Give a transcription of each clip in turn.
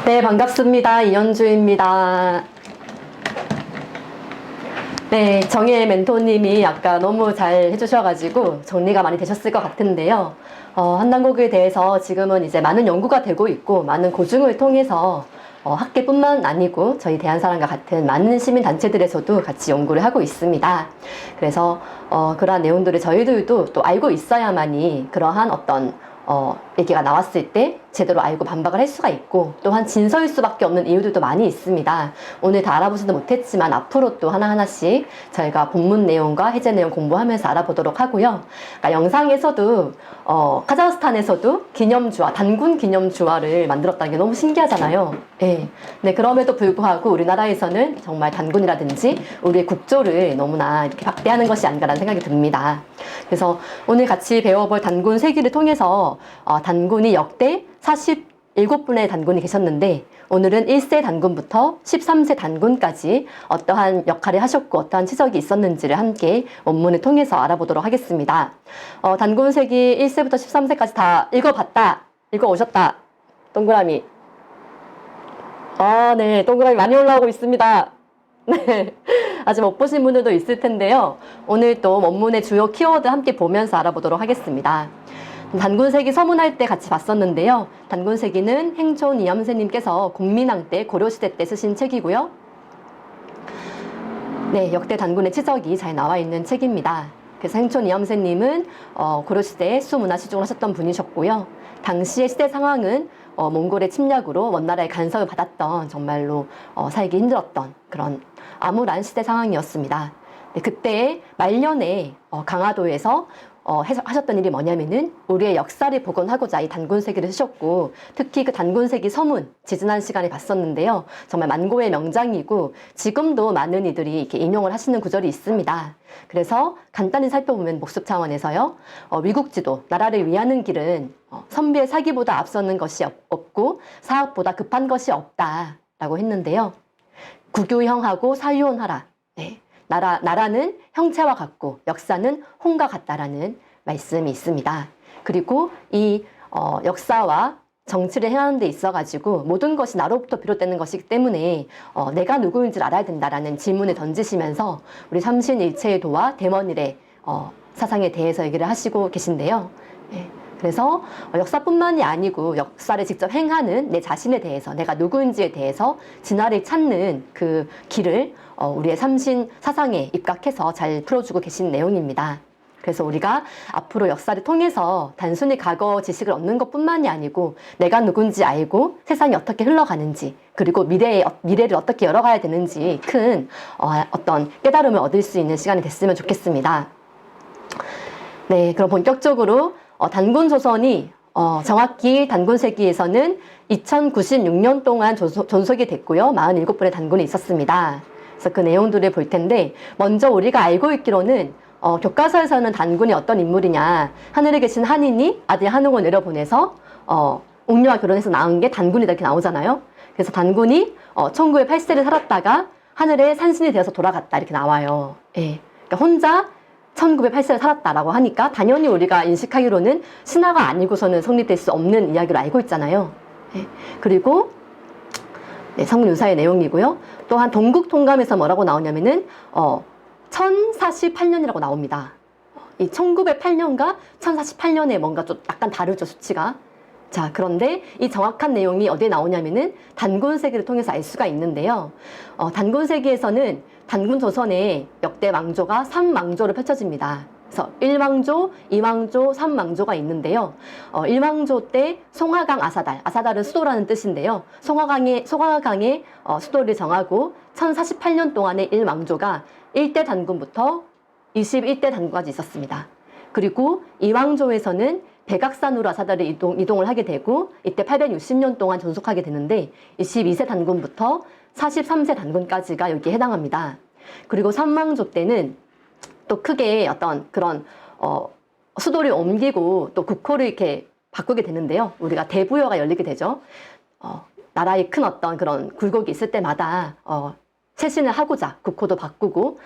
네, 반갑습니다. 이현주입니다. 네, 정혜 멘토님이 아까 너무 잘 해주셔가지고 정리가 많이 되셨을 것 같은데요. 한단국에 대해서 지금은 이제 많은 연구가 되고 있고 많은 고증을 통해서 학계뿐만 아니고 저희 대한사랑과 같은 많은 시민단체들에서도 같이 연구를 하고 있습니다. 그래서 그러한 내용들을 저희들도 또 알고 있어야만이 그러한 어떤 얘기가 나왔을 때 제대로 알고 반박을 할 수가 있고 또한 진서일 수밖에 없는 이유들도 많이 있습니다. 오늘 다 알아보지도 못했지만 앞으로 또 하나하나씩 저희가 본문 내용과 해제 내용 공부하면서 알아보도록 하고요. 그러니까 영상에서도 카자흐스탄에서도 기념주화, 단군 기념주화를 만들었다는 게 너무 신기하잖아요. 네. 네, 그럼에도 불구하고 우리나라에서는 정말 단군이라든지 우리의 국조를 너무나 이렇게 박대하는 것이 아닌가라는 생각이 듭니다. 그래서 오늘 같이 배워볼 단군 세기를 통해서 단군이 역대 47분의 단군이 계셨는데 오늘은 1세 단군부터 13세 단군까지 어떠한 역할을 하셨고 어떠한 치적이 있었는지를 함께 원문을 통해서 알아보도록 하겠습니다. 단군 세기 1세부터 13세까지 다 읽어봤다, 읽어오셨다. 동그라미. 네, 동그라미 많이 올라오고 있습니다. 네, 아직 못 보신 분들도 있을 텐데요. 오늘 또 원문의 주요 키워드 함께 보면서 알아보도록 하겠습니다. 단군세기 서문할 때 같이 봤었는데요. 단군세기는 행촌 이염세님께서 공민왕 때 고려시대 때 쓰신 책이고요. 네, 역대 단군의 치적이 잘 나와 있는 책입니다. 그래서 행촌 이염세님은 고려시대에 수문화시중을 하셨던 분이셨고요. 당시의 시대 상황은 몽골의 침략으로 원나라의 간섭을 받았던 정말로 살기 힘들었던 그런 암울한 시대 상황이었습니다. 네, 그때 말년에 강화도에서 하셨던 일이 뭐냐면은 우리의 역사를 복원하고자 이 단군세기를 쓰셨고 특히 그 단군세기 서문 지지난 시간에 봤었는데요. 정말 만고의 명장이고 지금도 많은 이들이 이렇게 인용을 하시는 구절이 있습니다. 그래서 간단히 살펴보면 복습 차원에서요. 위국지도, 나라를 위하는 길은 선비의 사기보다 앞서는 것이 없고 사업보다 급한 것이 없다라고 했는데요. 구교형하고 사유혼하라. 네. 나라는 형체와 같고 역사는 홍과 같다라는 말씀이 있습니다. 그리고 이 역사와 정치를 행하는 데 있어가지고 모든 것이 나로부터 비롯되는 것이기 때문에 내가 누구인지를 알아야 된다라는 질문을 던지시면서 우리 삼신일체의 도와 대원일의 사상에 대해서 얘기를 하시고 계신데요. 네. 그래서 역사뿐만이 아니고 역사를 직접 행하는 내 자신에 대해서 내가 누구인지에 대해서 진화를 찾는 그 길을 우리의 삼신 사상에 입각해서 잘 풀어주고 계신 내용입니다. 그래서 우리가 앞으로 역사를 통해서 단순히 과거 지식을 얻는 것뿐만이 아니고 내가 누군지 알고 세상이 어떻게 흘러가는지 그리고 미래를 어떻게 열어가야 되는지 큰 어떤 깨달음을 얻을 수 있는 시간이 됐으면 좋겠습니다. 네, 그럼 본격적으로 단군 조선이 정확히 단군세기에서는 2096년 동안 존속이 됐고요. 47분의 단군이 있었습니다. 그래서 그 내용들을 볼 텐데 먼저 우리가 알고 있기로는 교과서에서는 단군이 어떤 인물이냐 하늘에 계신 한인이 아들 한웅을 내려보내서 옥녀와 결혼해서 낳은 게 단군이다 이렇게 나오잖아요. 그래서 단군이 1908세를 살았다가 하늘에 산신이 되어서 돌아갔다 이렇게 나와요. 예. 그러니까 혼자 1908세를 살았다라고 하니까 당연히 우리가 인식하기로는 신화가 아니고서는 성립될 수 없는 이야기로 알고 있잖아요. 네. 그리고 네, 성문유사의 내용이고요. 또한 동국통감에서 뭐라고 나오냐면은 1048년이라고 나옵니다. 이 1908년과 1048년에 뭔가 좀 약간 다르죠, 수치가. 자, 그런데 이 정확한 내용이 어디에 나오냐면은 단군세기를 통해서 알 수가 있는데요. 단군세기에서는 단군 조선의 역대 왕조가 3왕조로 펼쳐집니다. 그래서 1왕조, 2왕조, 3왕조가 있는데요. 1왕조 때 송화강 아사달은 수도라는 뜻인데요. 송화강의 수도를 정하고 1048년 동안의 1왕조가 1대 단군부터 21대 단군까지 있었습니다. 그리고 2왕조에서는 백악산으로 아사달을 이동을 하게 되고 이때 860년 동안 존속하게 되는데 22세 단군부터 43세 단군까지가 여기에 해당합니다. 그리고 3왕조 때는 또 크게 어떤 그런 수도를 옮기고 또 국호를 이렇게 바꾸게 되는데요. 우리가 대부여가 열리게 되죠. 나라의 큰 어떤 그런 굴곡이 있을 때마다 쇄신을 하고자 국호도 바꾸고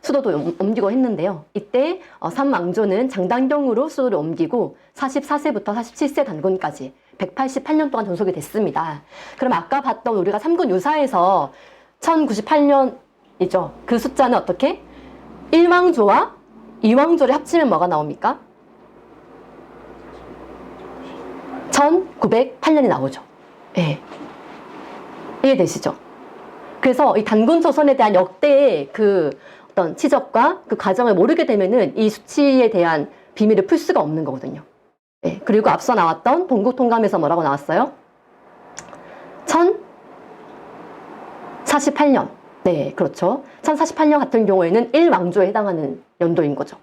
수도도 옮기고 했는데요. 이때 삼왕조는 장단경으로 수도를 옮기고 44세부터 47세 단군까지 188년 동안 존속이 됐습니다. 그럼 아까 봤던 우리가 삼군 유사에서 1098년이죠. 그 숫자는 어떻게? 1왕조와 2왕조를 합치면 뭐가 나옵니까? 1908년이 나오죠. 예. 이해되시죠? 그래서 이 단군조선에 대한 역대의 그 어떤 치적과 그 과정을 모르게 되면은 이 수치에 대한 비밀을 풀 수가 없는 거거든요. 예. 그리고 앞서 나왔던 동국통감에서 뭐라고 나왔어요? 1048년. 네, 그렇죠. 1048년 같은 경우에는 1왕조에 해당하는 연도인 거죠.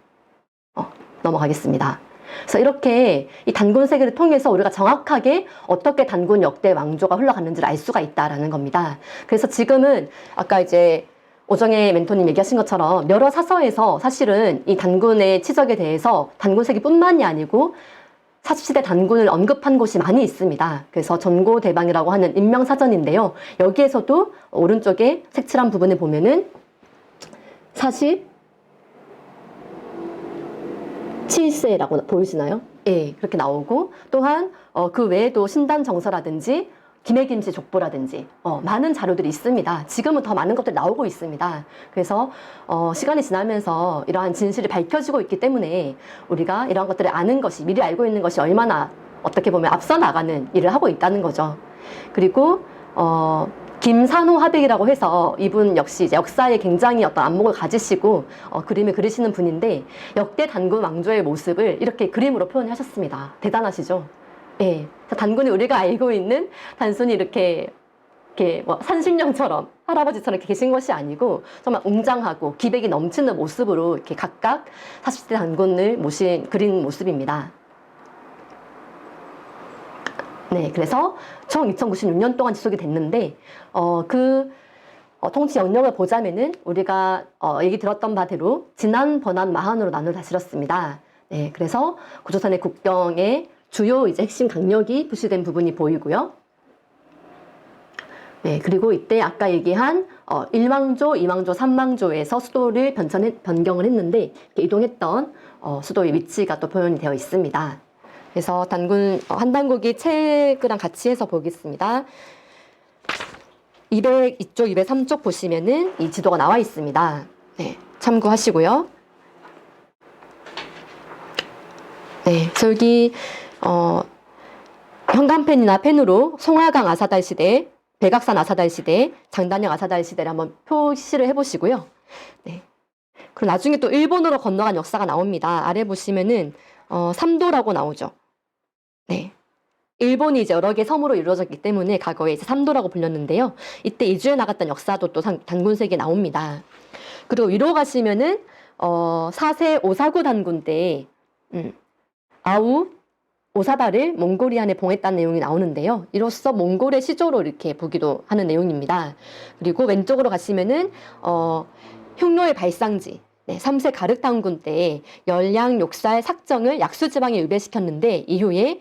넘어가겠습니다. 그래서 이렇게 이 단군 세계를 통해서 우리가 정확하게 어떻게 단군 역대 왕조가 흘러갔는지를 알 수가 있다라는 겁니다. 그래서 지금은 아까 이제 오정혜 멘토님 얘기하신 것처럼 여러 사서에서 사실은 이 단군의 치적에 대해서 단군 세계뿐만이 아니고 40시대 단군을 언급한 곳이 많이 있습니다. 그래서 전고대방이라고 하는 인명사전인데요. 여기에서도 오른쪽에 색칠한 부분을 보면은 47세라고 보이시나요? 예, 그렇게 나오고 또한 그 외에도 신단정서라든지 김해김씨 족보라든지 많은 자료들이 있습니다. 지금은 더 많은 것들이 나오고 있습니다. 그래서 시간이 지나면서 이러한 진실이 밝혀지고 있기 때문에 우리가 이러한 것들을 아는 것이, 미리 알고 있는 것이 얼마나 어떻게 보면 앞서 나가는 일을 하고 있다는 거죠. 그리고 김산호 화백이라고 해서 이분 역시 이제 역사에 굉장히 어떤 안목을 가지시고 그림을 그리시는 분인데 역대 단군 왕조의 모습을 이렇게 그림으로 표현하셨습니다. 대단하시죠? 예, 단군이 우리가 알고 있는 단순히 이렇게 뭐 산신령처럼 할아버지처럼 이렇게 계신 것이 아니고 정말 웅장하고 기백이 넘치는 모습으로 이렇게 각각 40대 단군을 그린 모습입니다. 네, 그래서 총 2096년 동안 지속이 됐는데 통치 영역을 보자면은 우리가 얘기 들었던 바대로 진안, 번안, 마한으로 나눠 다스렸습니다. 네, 그래서 고조선의 국경에 주요 이제 핵심 강력이 표시된 부분이 보이고요. 네, 그리고 이때 아까 얘기한 1왕조, 2왕조, 3왕조에서 수도를 변경을 했는데 이동했던 수도의 위치가 또 표현이 되어 있습니다. 그래서 단군 한단국이 책이랑 같이 해서 보겠습니다. 202쪽, 203쪽 보시면은 이 지도가 나와 있습니다. 네, 참고하시고요. 네, 그래서 여기 현관펜이나 펜으로 송하강 아사달 시대, 백악산 아사달 시대, 장단영 아사달 시대를 한번 표시를 해보시고요. 네. 그리고 나중에 또 일본으로 건너간 역사가 나옵니다. 아래 보시면은 삼도라고 나오죠. 네. 일본이 이제 여러 개 섬으로 이루어졌기 때문에 과거에 이제 삼도라고 불렸는데요. 이때 이주해 나갔던 역사도 또 단군세계에 나옵니다. 그리고 위로 가시면은 4세 오사구 단군 때 아우 오사다를 몽골이안에 봉했다는 내용이 나오는데요. 이로써 몽골의 시조로 이렇게 보기도 하는 내용입니다. 그리고 왼쪽으로 가시면은 흉노의 발상지, 네, 3세 가륵단군 때 열량, 욕살, 삭정을 약수지방에 유배시켰는데 이후에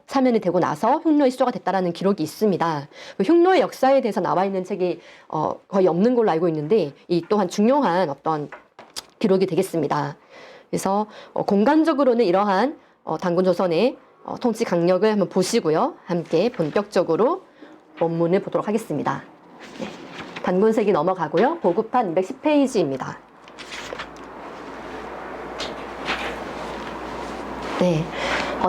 사면이 되고 나서 흉노의 시조가 됐다라는 기록이 있습니다. 그 흉노의 역사에 대해서 나와 있는 책이 거의 없는 걸로 알고 있는데 이 또한 중요한 어떤 기록이 되겠습니다. 그래서 공간적으로는 이러한 단군조선의 통치 강력을 한번 보시고요. 함께 본격적으로 원문을 보도록 하겠습니다. 네. 단군세기 넘어가고요. 보급판 210페이지입니다. 네.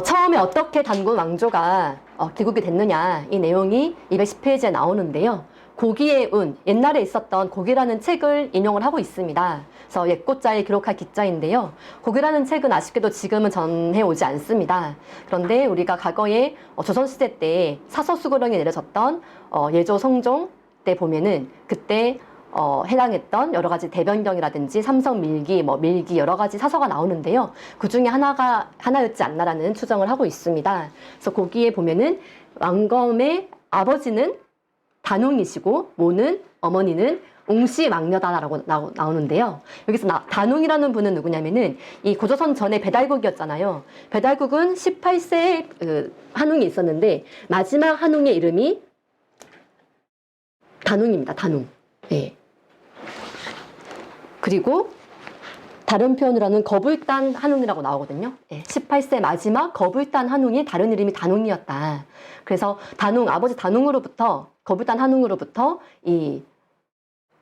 처음에 어떻게 단군 왕조가 기국이 됐느냐 이 내용이 210페이지에 나오는데요. 고기의 운, 옛날에 있었던 고기라는 책을 인용을 하고 있습니다. 그래서 옛고자에 기록할 기자인데요. 고기라는 책은 아쉽게도 지금은 전해오지 않습니다. 그런데 우리가 과거에 조선시대 때 사서수구령이 내려졌던 예조 성종 때 보면은 그때 해당했던 여러 가지 대변경이라든지 삼성밀기, 밀기 여러 가지 사서가 나오는데요. 그 중에 하나였지 않나라는 추정을 하고 있습니다. 그래서 거기에 보면은 왕검의 아버지는 단웅이시고 모는 어머니는 웅시망녀다라고 나오는데요. 여기서 단웅이라는 분은 누구냐면은 이 고조선 전에 배달국이었잖아요. 배달국은 18세에 한웅이 있었는데 마지막 한웅의 이름이 단웅입니다. 단웅. 네. 그리고 다른 표현으로는 거불단 한웅이라고 나오거든요. 18세 마지막 거불단 한웅이 다른 이름이 단웅이었다. 그래서 단웅, 아버지 단웅으로부터, 거불단 한웅으로부터 이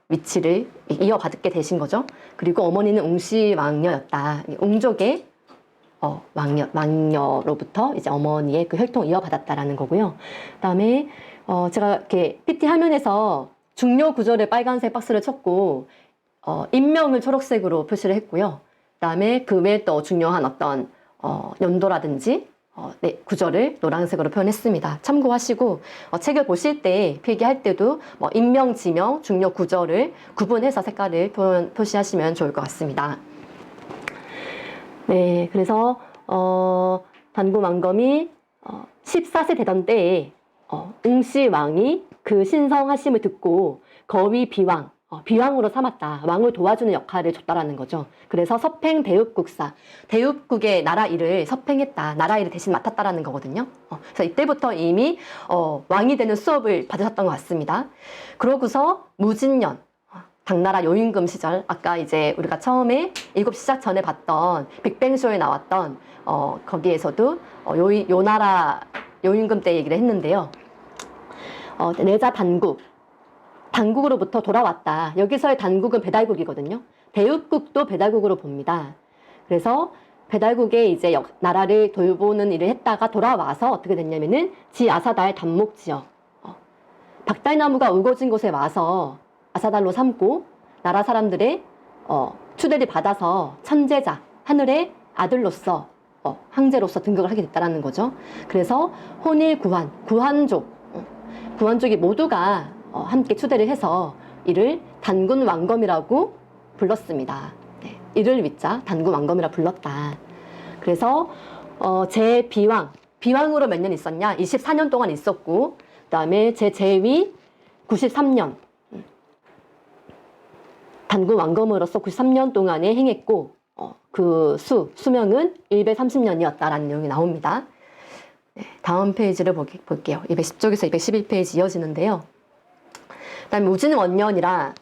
위치를 이어받게 되신 거죠. 그리고 어머니는 웅시왕녀였다. 웅족의 왕녀로부터 이제 어머니의 그 혈통을 이어받았다라는 거고요. 그다음에 제가 이렇게 PT 화면에서 중요 구절을 빨간색 박스를 쳤고 인명을 초록색으로 표시를 했고요. 그다음에 그 외에 또 중요한 어떤 연도라든지 구절을 노란색으로 표현했습니다. 참고하시고 책을 보실 때 필기할 때도 인명, 지명, 중요 구절을 구분해서 색깔을 표시하시면 좋을 것 같습니다. 네, 그래서 단구 왕검이 14세 되던 때에 웅씨 왕이 그 신성하심을 듣고 거위 비왕, 비왕으로 삼았다. 왕을 도와주는 역할을 줬다라는 거죠. 그래서 서팽 대읍국사, 대읍국의 나라 일을 서팽했다. 나라 일을 대신 맡았다라는 거거든요. 그래서 이때부터 이미 왕이 되는 수업을 받으셨던 것 같습니다. 그러고서 무진년, 당나라 요임금 시절, 아까 이제 우리가 처음에 7시 시작 전에 봤던 빅뱅쇼에 나왔던 거기에서도 요나라 요임금 때 얘기를 했는데요. 내자 단국으로부터 돌아왔다. 여기서의 단국은 배달국이거든요. 대읍국도 배달국으로 봅니다. 그래서 배달국에 이제 나라를 돌보는 일을 했다가 돌아와서 어떻게 됐냐면은 지아사달 단목지역, 박달나무가 우거진 곳에 와서 아사달로 삼고 나라 사람들의 추대를 받아서 천재자, 하늘의 아들로서 황제로서 등극을 하게 됐다는 거죠. 그래서 혼일 구한족이 모두가 함께 추대를 해서 이를 단군 왕검이라고 불렀습니다. 네, 이를 위자 단군 왕검이라 불렀다. 그래서 비왕으로 몇 년 있었냐? 24년 동안 있었고, 그 다음에 제위 93년, 단군 왕검으로서 93년 동안에 행했고, 그 수명은 130년이었다라는 내용이 나옵니다. 네, 다음 페이지를 볼게요. 210쪽에서 211페이지 이어지는데요. 그 다음에 우진원년이라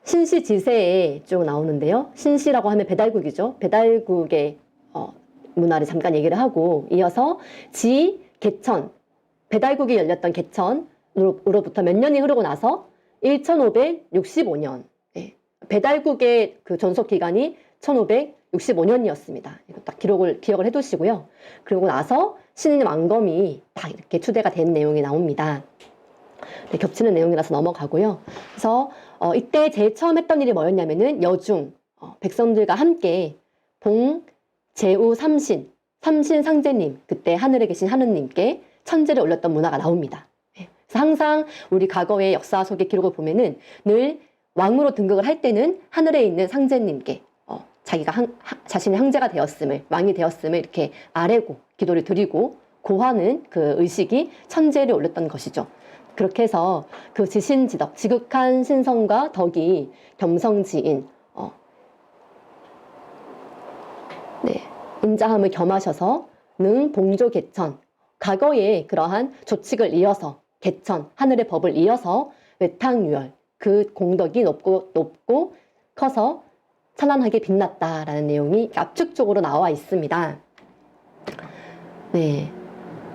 신시지세에 쭉 나오는데요. 신시라고 하면 배달국이죠. 배달국의 문화를 잠깐 얘기를 하고, 이어서 개천, 배달국이 열렸던 개천으로부터 몇 년이 흐르고 나서 1565년, 배달국의 그 전속 기간이 1565년이었습니다. 이거 딱 기억을 해두시고요. 그러고 나서 신인 왕검이 딱 이렇게 추대가 된 내용이 나옵니다. 네, 겹치는 내용이라서 넘어가고요. 그래서 이때 제일 처음 했던 일이 뭐였냐면은 여중 백성들과 함께 제우 삼신 상제님, 그때 하늘에 계신 하느님께 천제를 올렸던 문화가 나옵니다. 그래서 항상 우리 과거의 역사 속의 기록을 보면은 늘 왕으로 등극을 할 때는 하늘에 있는 상제님께 자기가 자신의 황제가 되었음을, 왕이 되었음을 이렇게 아뢰고 기도를 드리고 고하는 그 의식이 천제를 올렸던 것이죠. 그렇게 해서 그 지신지덕, 지극한 신성과 덕이 겸성지인 인자함을 겸하셔서 봉조 개천, 과거에 그러한 조칙을 이어서 개천, 하늘의 법을 이어서 외탕유월, 그 공덕이 높고 커서 찬란하게 빛났다라는 내용이 압축적으로 나와 있습니다. 네.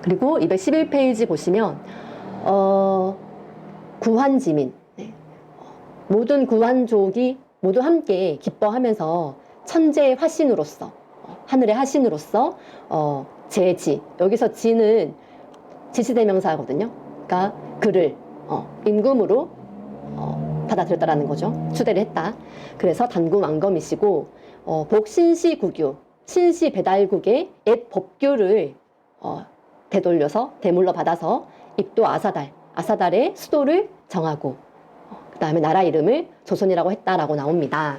그리고 211페이지 보시면 구한지민, 모든 구한족이 모두 함께 기뻐하면서 천재의 화신으로서, 하늘의 화신으로서 제지, 여기서 지는 지시대명사거든요. 그러니까 그를 임금으로 받아들였다라는 거죠. 추대를 했다. 그래서 단군 왕검이시고 복신시국유, 신시 배달국의 옛 법규를 되돌려서 대물로 받아서 입도 아사달의 수도를 정하고 그 다음에 나라 이름을 조선이라고 했다라고 나옵니다.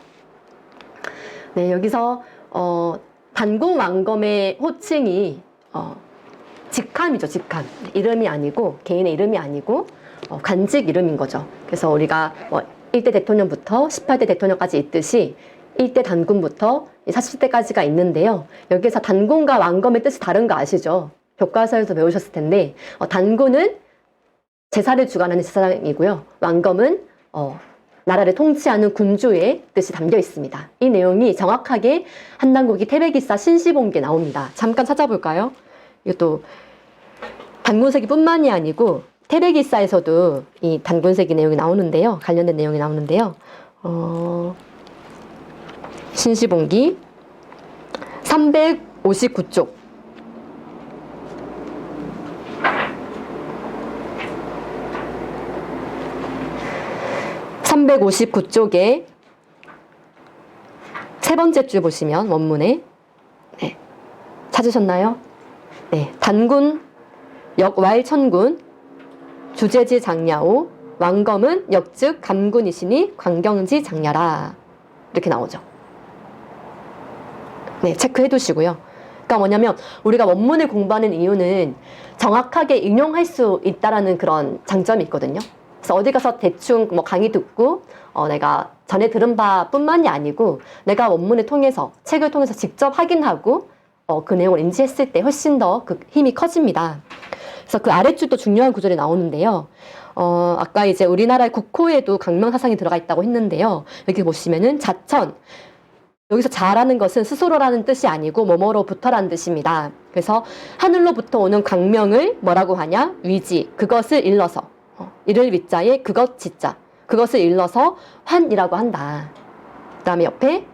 네, 여기서 단군 왕검의 호칭이 직함이죠. 직함. 이름이 아니고, 개인의 이름이 아니고 관직 이름인 거죠. 그래서 우리가 1대 대통령부터 18대 대통령까지 있듯이 1대 단군부터 40대까지가 있는데요. 여기서 단군과 왕검의 뜻이 다른 거 아시죠? 교과서에서 배우셨을 텐데 단군은 제사를 주관하는 제사장이고요. 왕검은 나라를 통치하는 군주의 뜻이 담겨 있습니다. 이 내용이 정확하게 한단국이 태백이사 신시본기에 나옵니다. 잠깐 찾아볼까요? 이것도 단군세기 뿐만이 아니고 태백이사에서도 이 단군세기 내용이 나오는데요. 관련된 내용이 나오는데요. 신시본기 359쪽 359쪽에 세 번째 줄 보시면 원문에 네, 찾으셨나요? 네, 단군 역왈천군 주제지 장야오 왕검은 역즉 감군이시니 광경지 장야라 이렇게 나오죠. 네, 체크해 두시고요. 그러니까 뭐냐면 우리가 원문을 공부하는 이유는 정확하게 인용할 수 있다라는 그런 장점이 있거든요. 그래서 어디 가서 대충 뭐 강의 듣고 내가 전에 들은 바뿐만이 아니고 내가 원문을 통해서 책을 통해서 직접 확인하고 그 내용을 인지했을 때 훨씬 더 그 힘이 커집니다. 그래서 그 아랫줄도 중요한 구절이 나오는데요. 아까 이제 우리나라의 국호에도 강명사상이 들어가 있다고 했는데요. 여기 보시면은 자천 여기서 자라는 것은 스스로라는 뜻이 아니고 뭐뭐로부터라는 뜻입니다. 그래서 하늘로부터 오는 광명을 뭐라고 하냐? 위지 그것을 일러서 이를 위자에 그것 지자 그것을 일러서 환이라고 한다. 그 다음에 옆에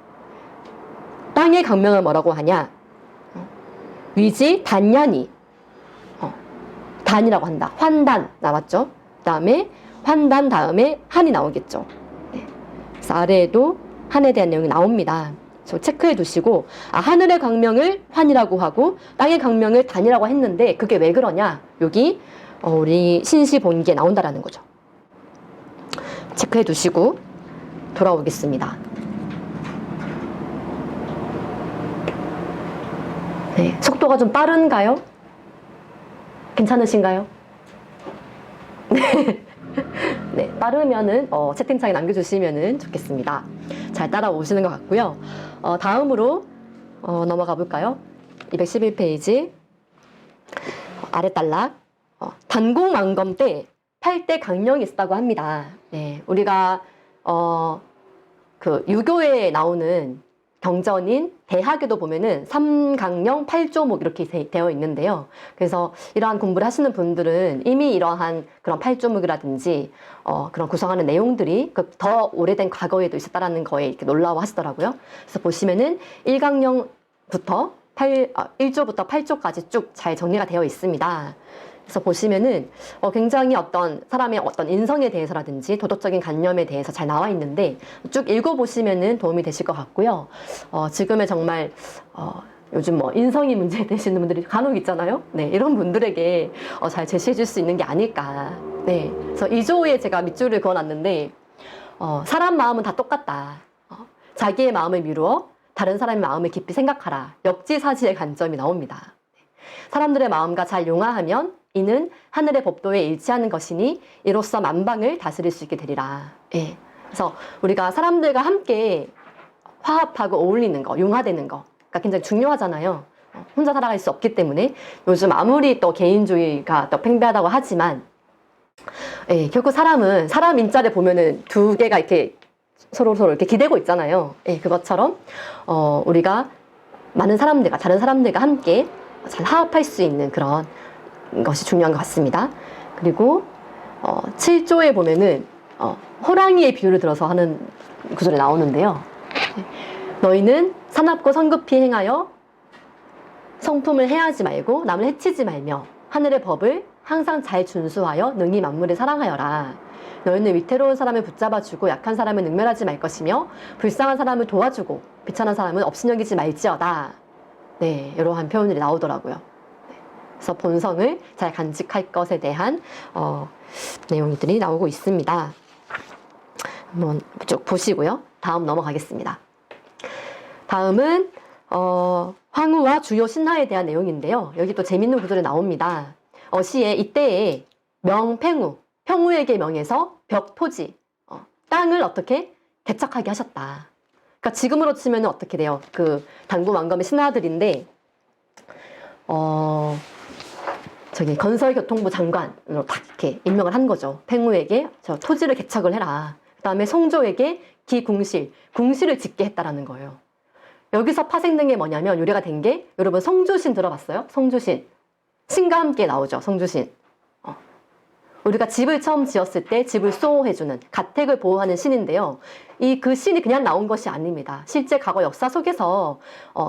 땅의 강명을 뭐라고 하냐? 위지 단연이 단이라고 한다. 환단 나왔죠? 그 다음에 환단 다음에 한이 나오겠죠. 네. 그래서 아래에도 한에 대한 내용이 나옵니다. 체크해 두시고 하늘의 광명을 환이라고 하고 땅의 광명을 단이라고 했는데 그게 왜 그러냐? 여기 우리 신시본기에 나온다라는 거죠. 체크해 두시고 돌아오겠습니다. 네, 속도가 좀 빠른가요? 괜찮으신가요? 네, 빠르면은 채팅창에 남겨주시면 좋겠습니다. 잘 따라오시는 것 같고요. 다음으로 넘어가 볼까요? 211페이지 아랫단락 단공왕검 때 8대 강령이 있었다고 합니다. 네, 우리가 그 유교에 나오는 경전인 대학에도 보면은 3강령 8조목 이렇게 되어 있는데요. 그래서 이러한 공부를 하시는 분들은 이미 이러한 그런 8조목이라든지 그런 구성하는 내용들이 더 오래된 과거에도 있었다라는 거에 이렇게 놀라워하시더라고요. 그래서 보시면은 1강령부터 1조부터 8조까지 쭉 잘 정리가 되어 있습니다. 그래서 보시면은 굉장히 어떤 사람의 어떤 인성에 대해서라든지 도덕적인 관념에 대해서 잘 나와 있는데 쭉 읽어보시면은 도움이 되실 것 같고요. 지금의 정말 요즘 뭐 인성이 문제 되시는 분들이 간혹 있잖아요. 네, 이런 분들에게 잘 제시해 줄 수 있는 게 아닐까. 네, 그래서 2조에 제가 밑줄을 그어놨는데 사람 마음은 다 똑같다. 자기의 마음을 미루어 다른 사람의 마음을 깊이 생각하라. 역지사지의 관점이 나옵니다. 사람들의 마음과 잘 용화하면 이는 하늘의 법도에 일치하는 것이니 이로써 만방을 다스릴 수 있게 되리라. 예. 그래서 우리가 사람들과 함께 화합하고 어울리는 거, 용화되는 거가 굉장히 중요하잖아요. 혼자 살아갈 수 없기 때문에 요즘 아무리 또 개인주의가 또 팽배하다고 하지만 예, 결국 사람은 사람 인자를 보면은 두 개가 이렇게 서로 이렇게 기대고 있잖아요. 예, 그것처럼 우리가 많은 사람들과 다른 사람들과 함께 잘 화합할 수 있는 그런 것이 중요한 것 같습니다. 그리고 7조에 보면은 호랑이의 비유를 들어서 하는 구절이 나오는데요. 너희는 사납고 성급히 행하여 성품을 해하지 말고 남을 해치지 말며 하늘의 법을 항상 잘 준수하여 능히 만물을 사랑하여라. 너희는 위태로운 사람을 붙잡아주고 약한 사람을 능멸하지 말 것이며 불쌍한 사람을 도와주고 비천한 사람은 업신여기지 말지어다. 네, 이러한 표현들이 나오더라고요. 그래서 본성을 잘 간직할 것에 대한 내용들이 나오고 있습니다. 한번 쭉 보시고요. 다음 넘어가겠습니다. 다음은 황후와 주요 신하에 대한 내용인데요. 여기 또 재밌는 구절이 나옵니다. 시에 이때에 명팽후, 평후에게 명해서 벽, 토지, 땅을 어떻게 개척하게 하셨다. 그러니까 지금으로 치면 어떻게 돼요? 그 단군 왕검의 신하들인데 저기 건설교통부 장관으로 딱 이렇게 임명을 한 거죠. 팽후에게 저 토지를 개척을 해라. 그 다음에 성조에게 기궁실, 궁실을 짓게 했다라는 거예요. 여기서 파생된 게 뭐냐면 유래가 된 게 여러분 성주신 들어봤어요? 성주신. 신과 함께 나오죠. 성주신. 우리가 집을 처음 지었을 때 집을 수호해주는 가택을 보호하는 신인데요. 그 신이 그냥 나온 것이 아닙니다. 실제 과거 역사 속에서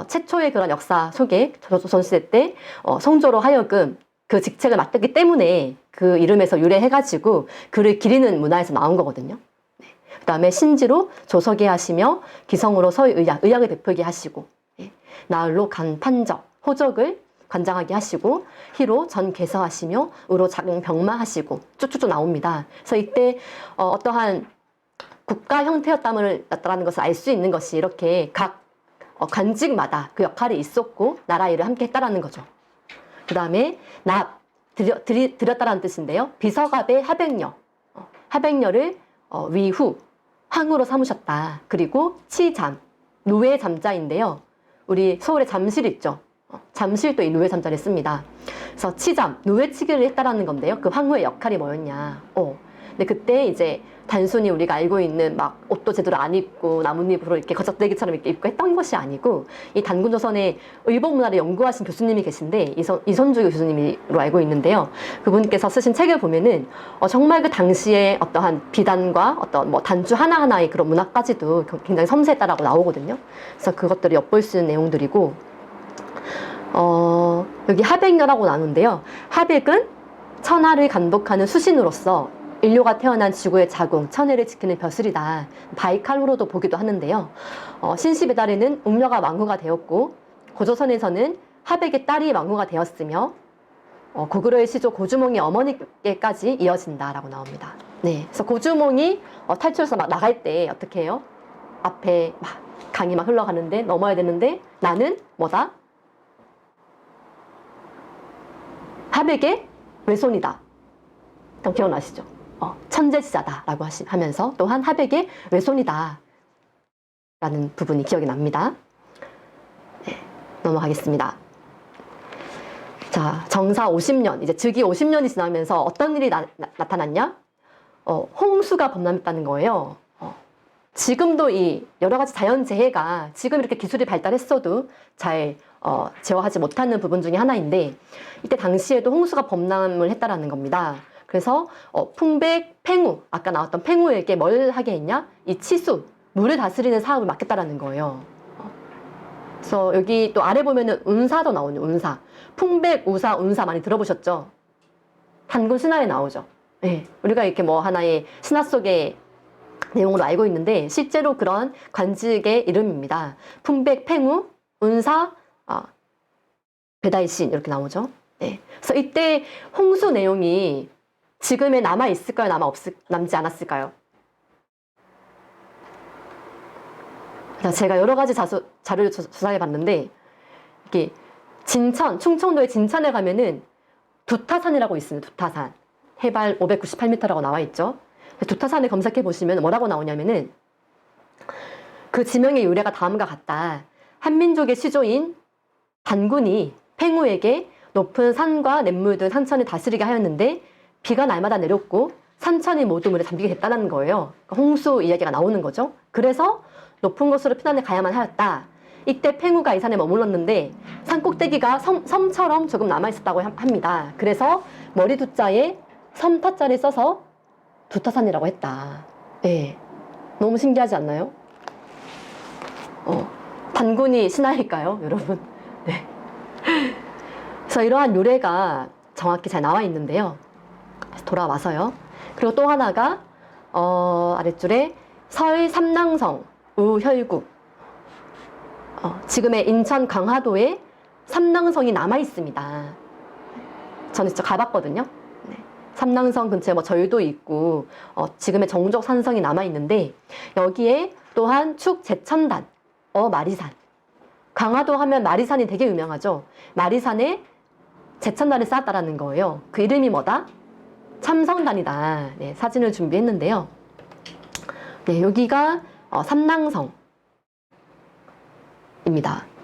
최초의 그런 역사 속에 조선시대 때 성조로 하여금 그 직책을 맡았기 때문에 그 이름에서 유래해가지고 그를 기리는 문화에서 나온 거거든요. 네. 그 다음에 신지로 조석에 하시며 기성으로 서의의학, 의학을 베풀게 하시고 나흘로 간 판적, 호적을 관장하게 하시고 희로 전 개서하시며 의로 작용 병마하시고 쭉쭉쭉 나옵니다. 그래서 이때 어떠한 국가 형태였다는 것을 알 수 있는 것이 이렇게 각 관직마다 그 역할이 있었고 나라 일을 함께 했다라는 거죠. 그 다음에 드렸다라는 뜻인데요. 비서갑의 하백녀, 하백녀를 위후, 황후로 삼으셨다. 그리고 치잠, 노예 잠자인데요. 우리 서울에 잠실 있죠. 잠실도 이 노예 잠자를 씁니다. 그래서 치잠, 노예치기를 했다라는 건데요. 그 황후의 역할이 뭐였냐. 근데 그때 이제 단순히 우리가 알고 있는 막 옷도 제대로 안 입고 나뭇잎으로 이렇게 거적대기처럼 이렇게 입고 했던 것이 아니고 이 단군조선의 의복 문화를 연구하신 교수님이 계신데 이선주 교수님으로 알고 있는데요. 그분께서 쓰신 책을 보면은 정말 그 당시에 어떠한 비단과 어떤 뭐 단주 하나하나의 그런 문화까지도 굉장히 섬세했다라고 나오거든요. 그래서 그것들을 엿볼 수 있는 내용들이고 여기 하백녀라고 나누는데요. 하백은 천하를 간독하는 수신으로서 인류가 태어난 지구의 자궁, 천혜를 지키는 벼슬이다. 바이칼로로도 보기도 하는데요. 신시배달에는 웅녀가 왕후가 되었고 고조선에서는 하백의 딸이 왕후가 되었으며 고구려의 시조 고주몽이 어머니께까지 이어진다라고 나옵니다. 네, 그래서 고주몽이 탈출해서 막 나갈 때 어떻게 해요? 앞에 막 강이 막 흘러가는데 넘어야 되는데 나는 뭐다? 하백의 외손이다. 기억나시죠? 천재지자다라고 하면서 또한 하백의 외손이다 라는 부분이 기억이 납니다. 네, 넘어가겠습니다. 자, 정사 50년, 이제 즉위 50년이 지나면서 어떤 일이 나타났냐? 홍수가 범람했다는 거예요. 지금도 이 여러 가지 자연재해가 지금 이렇게 기술이 발달했어도 잘 제어하지 못하는 부분 중에 하나인데 이때 당시에도 홍수가 범람을 했다라는 겁니다. 그래서 풍백, 팽우, 아까 나왔던 팽우에게 뭘 하게 했냐? 이 치수, 물을 다스리는 사업을 맡겼다라는 거예요. 그래서 여기 또 아래 보면은 운사도 나오네요. 운사. 풍백, 우사, 운사 많이 들어보셨죠? 단군 신화에 나오죠. 네, 우리가 이렇게 뭐 하나의 신화 속의 내용으로 알고 있는데 실제로 그런 관직의 이름입니다. 풍백, 팽우, 운사, 배다이신 이렇게 나오죠. 네. 그래서 이때 홍수 내용이 지금에 남아 있을까요? 남지 않았을까요? 제가 여러 가지 자료를 조사해 봤는데 이게 진천, 충청도의 진천에 가면은 두타산이라고 있습니다. 두타산. 해발 598m라고 나와 있죠. 두타산을 검색해 보시면 뭐라고 나오냐면은 그 지명의 유래가 다음과 같다. 한민족의 시조인 단군이 팽우에게 높은 산과 냇물 등 산천을 다스리게 하였는데 비가 날마다 내렸고 산천이 모두 물에 잠기게 됐다는 거예요. 홍수 이야기가 나오는 거죠. 그래서 높은 곳으로 피난을 가야만 하였다. 이때 팽우가 이 산에 머물렀는데 산 꼭대기가 섬처럼 조금 남아있었다고 합니다. 그래서 머리 두자에 섬타자를 써서 두타산이라고 했다. 네. 너무 신기하지 않나요? 단군이 신화일까요, 여러분? 네. 그래서 이러한 유래가 정확히 잘 나와 있는데요. 돌아와서요. 그리고 또 하나가 아랫줄에 서울 삼낭성 우혈구 지금의 인천 강화도에 삼낭성이 남아 있습니다. 저는 진짜 가봤거든요. 네. 삼낭성 근처에 뭐 절도 있고 지금의 정족 산성이 남아 있는데 여기에 또한 축 제천단 마리산 강화도 하면 마리산이 되게 유명하죠. 마리산에 제천단을 쌓았다라는 거예요. 그 이름이 뭐다? 참성단이다. 네, 사진을 준비했는데요. 네, 여기가 삼낭성입니다.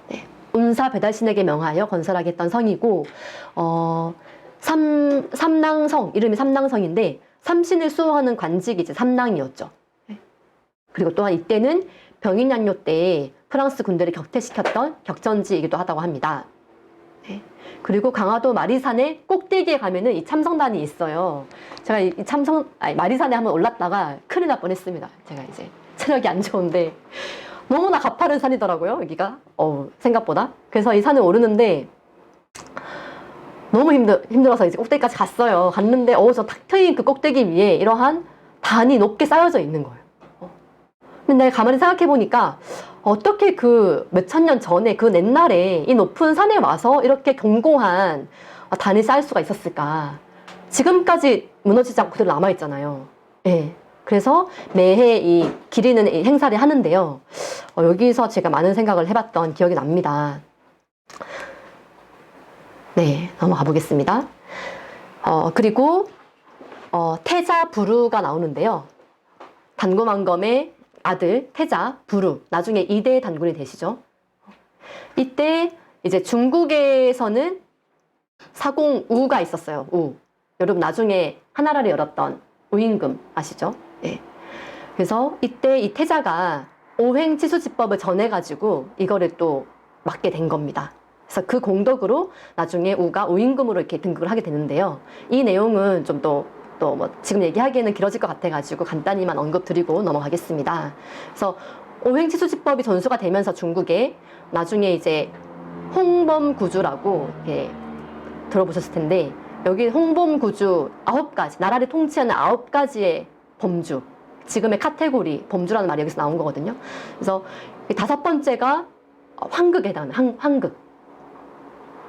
네, 운사 배달신에게 명하여 건설하게 했던 성이고 삼낭성, 이름이 삼낭성인데 삼신을 수호하는 관직이 이제 삼낭이었죠. 네, 그리고 또한 이때는 병인양요 때 프랑스 군대를 격퇴시켰던 격전지이기도 하다고 합니다. 네. 그리고 강화도 마리산의 꼭대기에 가면은 이 참성단이 있어요. 제가 마리산에 한번 올랐다가 큰일 날 뻔했습니다. 제가 이제 체력이 안 좋은데 너무나 가파른 산이더라고요, 여기가. 생각보다. 그래서 이 산을 오르는데 너무 힘들어서 이제 꼭대기까지 갔어요. 갔는데, 저 탁 트인 그 꼭대기 위에 이러한 단이 높게 쌓여져 있는 거예요. 근데 내가 가만히 생각해보니까, 어떻게 그 몇천 년 전에 그 옛날에 이 높은 산에 와서 이렇게 견고한 단이 쌓일 수가 있었을까. 지금까지 무너지지 않고 그대로 남아있잖아요. 예. 그래서 매해 이 기리는 이 행사를 하는데요. 여기서 제가 많은 생각을 해봤던 기억이 납니다. 네, 넘어가 보겠습니다. 그리고 태자 부루가 나오는데요. 단구만검의 아들 태자 부루, 나중에 2대 단군이 되시죠. 이때 이제 중국에서는 사공우가 있었어요. 우. 여러분 나중에 하나라를 열었던 우임금 아시죠? 네. 그래서 이때 이 태자가 오횡치수지법을 전해가지고 이거를 또 맡게 된 겁니다. 그래서 그 공덕으로 나중에 우가 우임금으로 이렇게 등극을 하게 되는데요. 이 내용은 좀 또 뭐 지금 얘기하기에는 길어질 것 같아가지고 간단히만 언급드리고 넘어가겠습니다. 그래서 오횡치수지법이 전수가 되면서 중국에 나중에 이제 홍범구주라고 이렇게 들어보셨을 텐데, 여기 홍범구주 9가지, 나라를 통치하는 9가지의 범주, 지금의 카테고리, 범주라는 말이 여기서 나온 거거든요. 그래서 5번째가 황극에 해당하는 황극.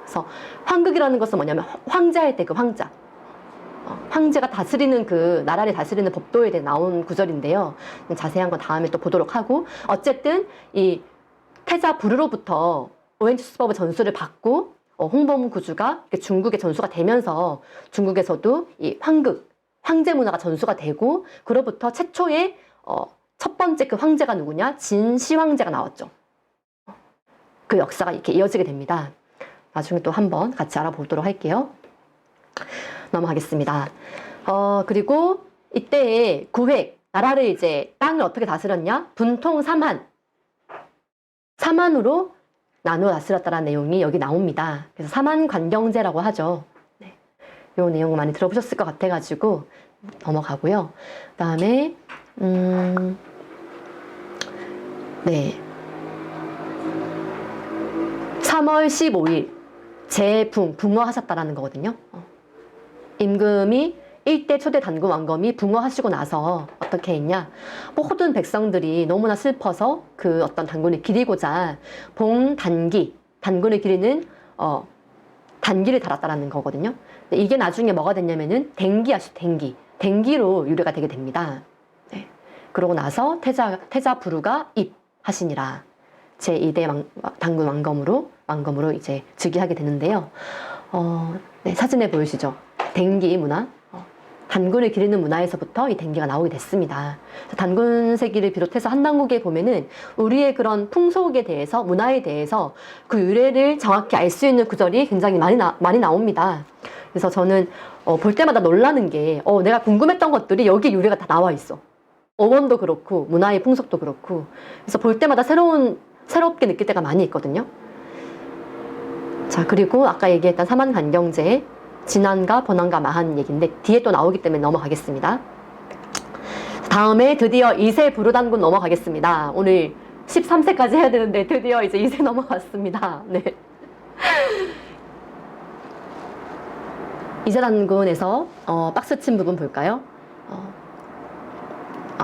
그래서 황극이라는 것은 뭐냐면 황제할 때 그 황자. 황제가 다스리는 그 나라를 다스리는 법도에 대해 나온 구절인데요. 자세한 건 다음에 또 보도록 하고, 어쨌든 이 태자 부르로부터 오행치수법의 전수를 받고 홍범구주가 중국에 전수가 되면서 중국에서도 이 황극, 황제 문화가 전수가 되고, 그로부터 최초의 첫 번째 그 황제가 누구냐? 진시 황제가 나왔죠. 그 역사가 이렇게 이어지게 됩니다. 나중에 또 한번 같이 알아보도록 할게요. 넘어가겠습니다. 그리고 이때의 구획, 나라를 이제 땅을 어떻게 다스렸냐? 분통 삼한. 삼한으로 나누어 다스렸다는 내용이 여기 나옵니다. 그래서 삼한관경제라고 하죠. 네. 이 내용 많이 들어보셨을 것 같아가지고 넘어가고요. 그 다음에 네. 3월 15일 재붕, 붕어하셨다라는 거거든요. 임금이 1대 초대 단군 왕검이 붕어하시고 나서 어떻게 했냐? 모든 백성들이 너무나 슬퍼서 그 어떤 단군을 기리고자 봉단기, 단군을 기리는 단기를 달았다라는 거거든요. 이게 나중에 뭐가 됐냐면은 댕기 아시죠? 댕기로 유래가 되게 됩니다. 네. 그러고 나서 태자 부루가 입하시니라. 제2대 단군 왕검으로 이제 즉위하게 되는데요. 네, 사진에 보이시죠? 댕기 문화. 단군을 기리는 문화에서부터 이 댕기가 나오게 됐습니다. 단군세기를 비롯해서 한당국에 보면은 우리의 그런 풍속에 대해서, 문화에 대해서 그 유래를 정확히 알 수 있는 구절이 굉장히 많이 나옵니다. 그래서 저는 볼 때마다 놀라는 게 내가 궁금했던 것들이 여기 유래가 다 나와 있어. 어원도 그렇고 문화의 풍속도 그렇고. 그래서 볼 때마다 새롭게 느낄 때가 많이 있거든요. 자, 그리고 아까 얘기했던 삼한관경제, 진안과 번안과 마한 얘기인데 뒤에 또 나오기 때문에 넘어가겠습니다. 다음에 드디어 2세 부르단군 넘어가겠습니다. 오늘 13세까지 해야 되는데 드디어 이제 2세 넘어갔습니다. 네. 2세 단군에서 박스 친 부분 볼까요?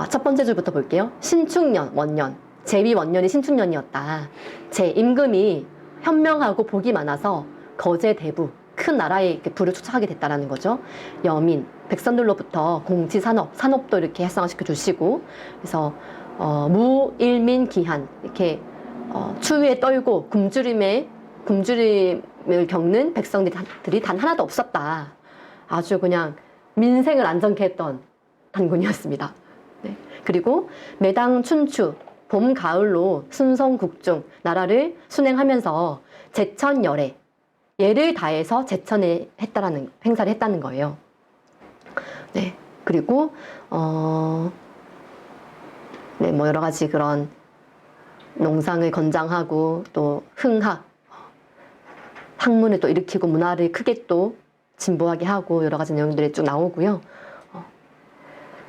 첫 번째 줄부터 볼게요. 신축년, 원년. 제위 원년이 신축년이었다. 제 임금이 현명하고 복이 많아서 거제 대부, 큰 나라의 부를 초청하게 됐다라는 거죠. 여민, 백성들로부터 공지 산업도 이렇게 활성화시켜 주시고, 그래서 무일민 기한, 이렇게 추위에 떨고 굶주림을 겪는 백성들이 단 하나도 없었다. 아주 그냥 민생을 안정케 했던 단군이었습니다. 네. 그리고 매당 춘추, 봄, 가을로 순성국중, 나라를 순행하면서 제천열애, 예를 다해서 제천을 행사를 했다는 거예요. 네. 그리고, 네, 뭐 여러 가지 그런 농상을 건장하고 또 흥학, 학문을 또 일으키고 문화를 크게 또 진보하게 하고 여러 가지 내용들이 쭉 나오고요.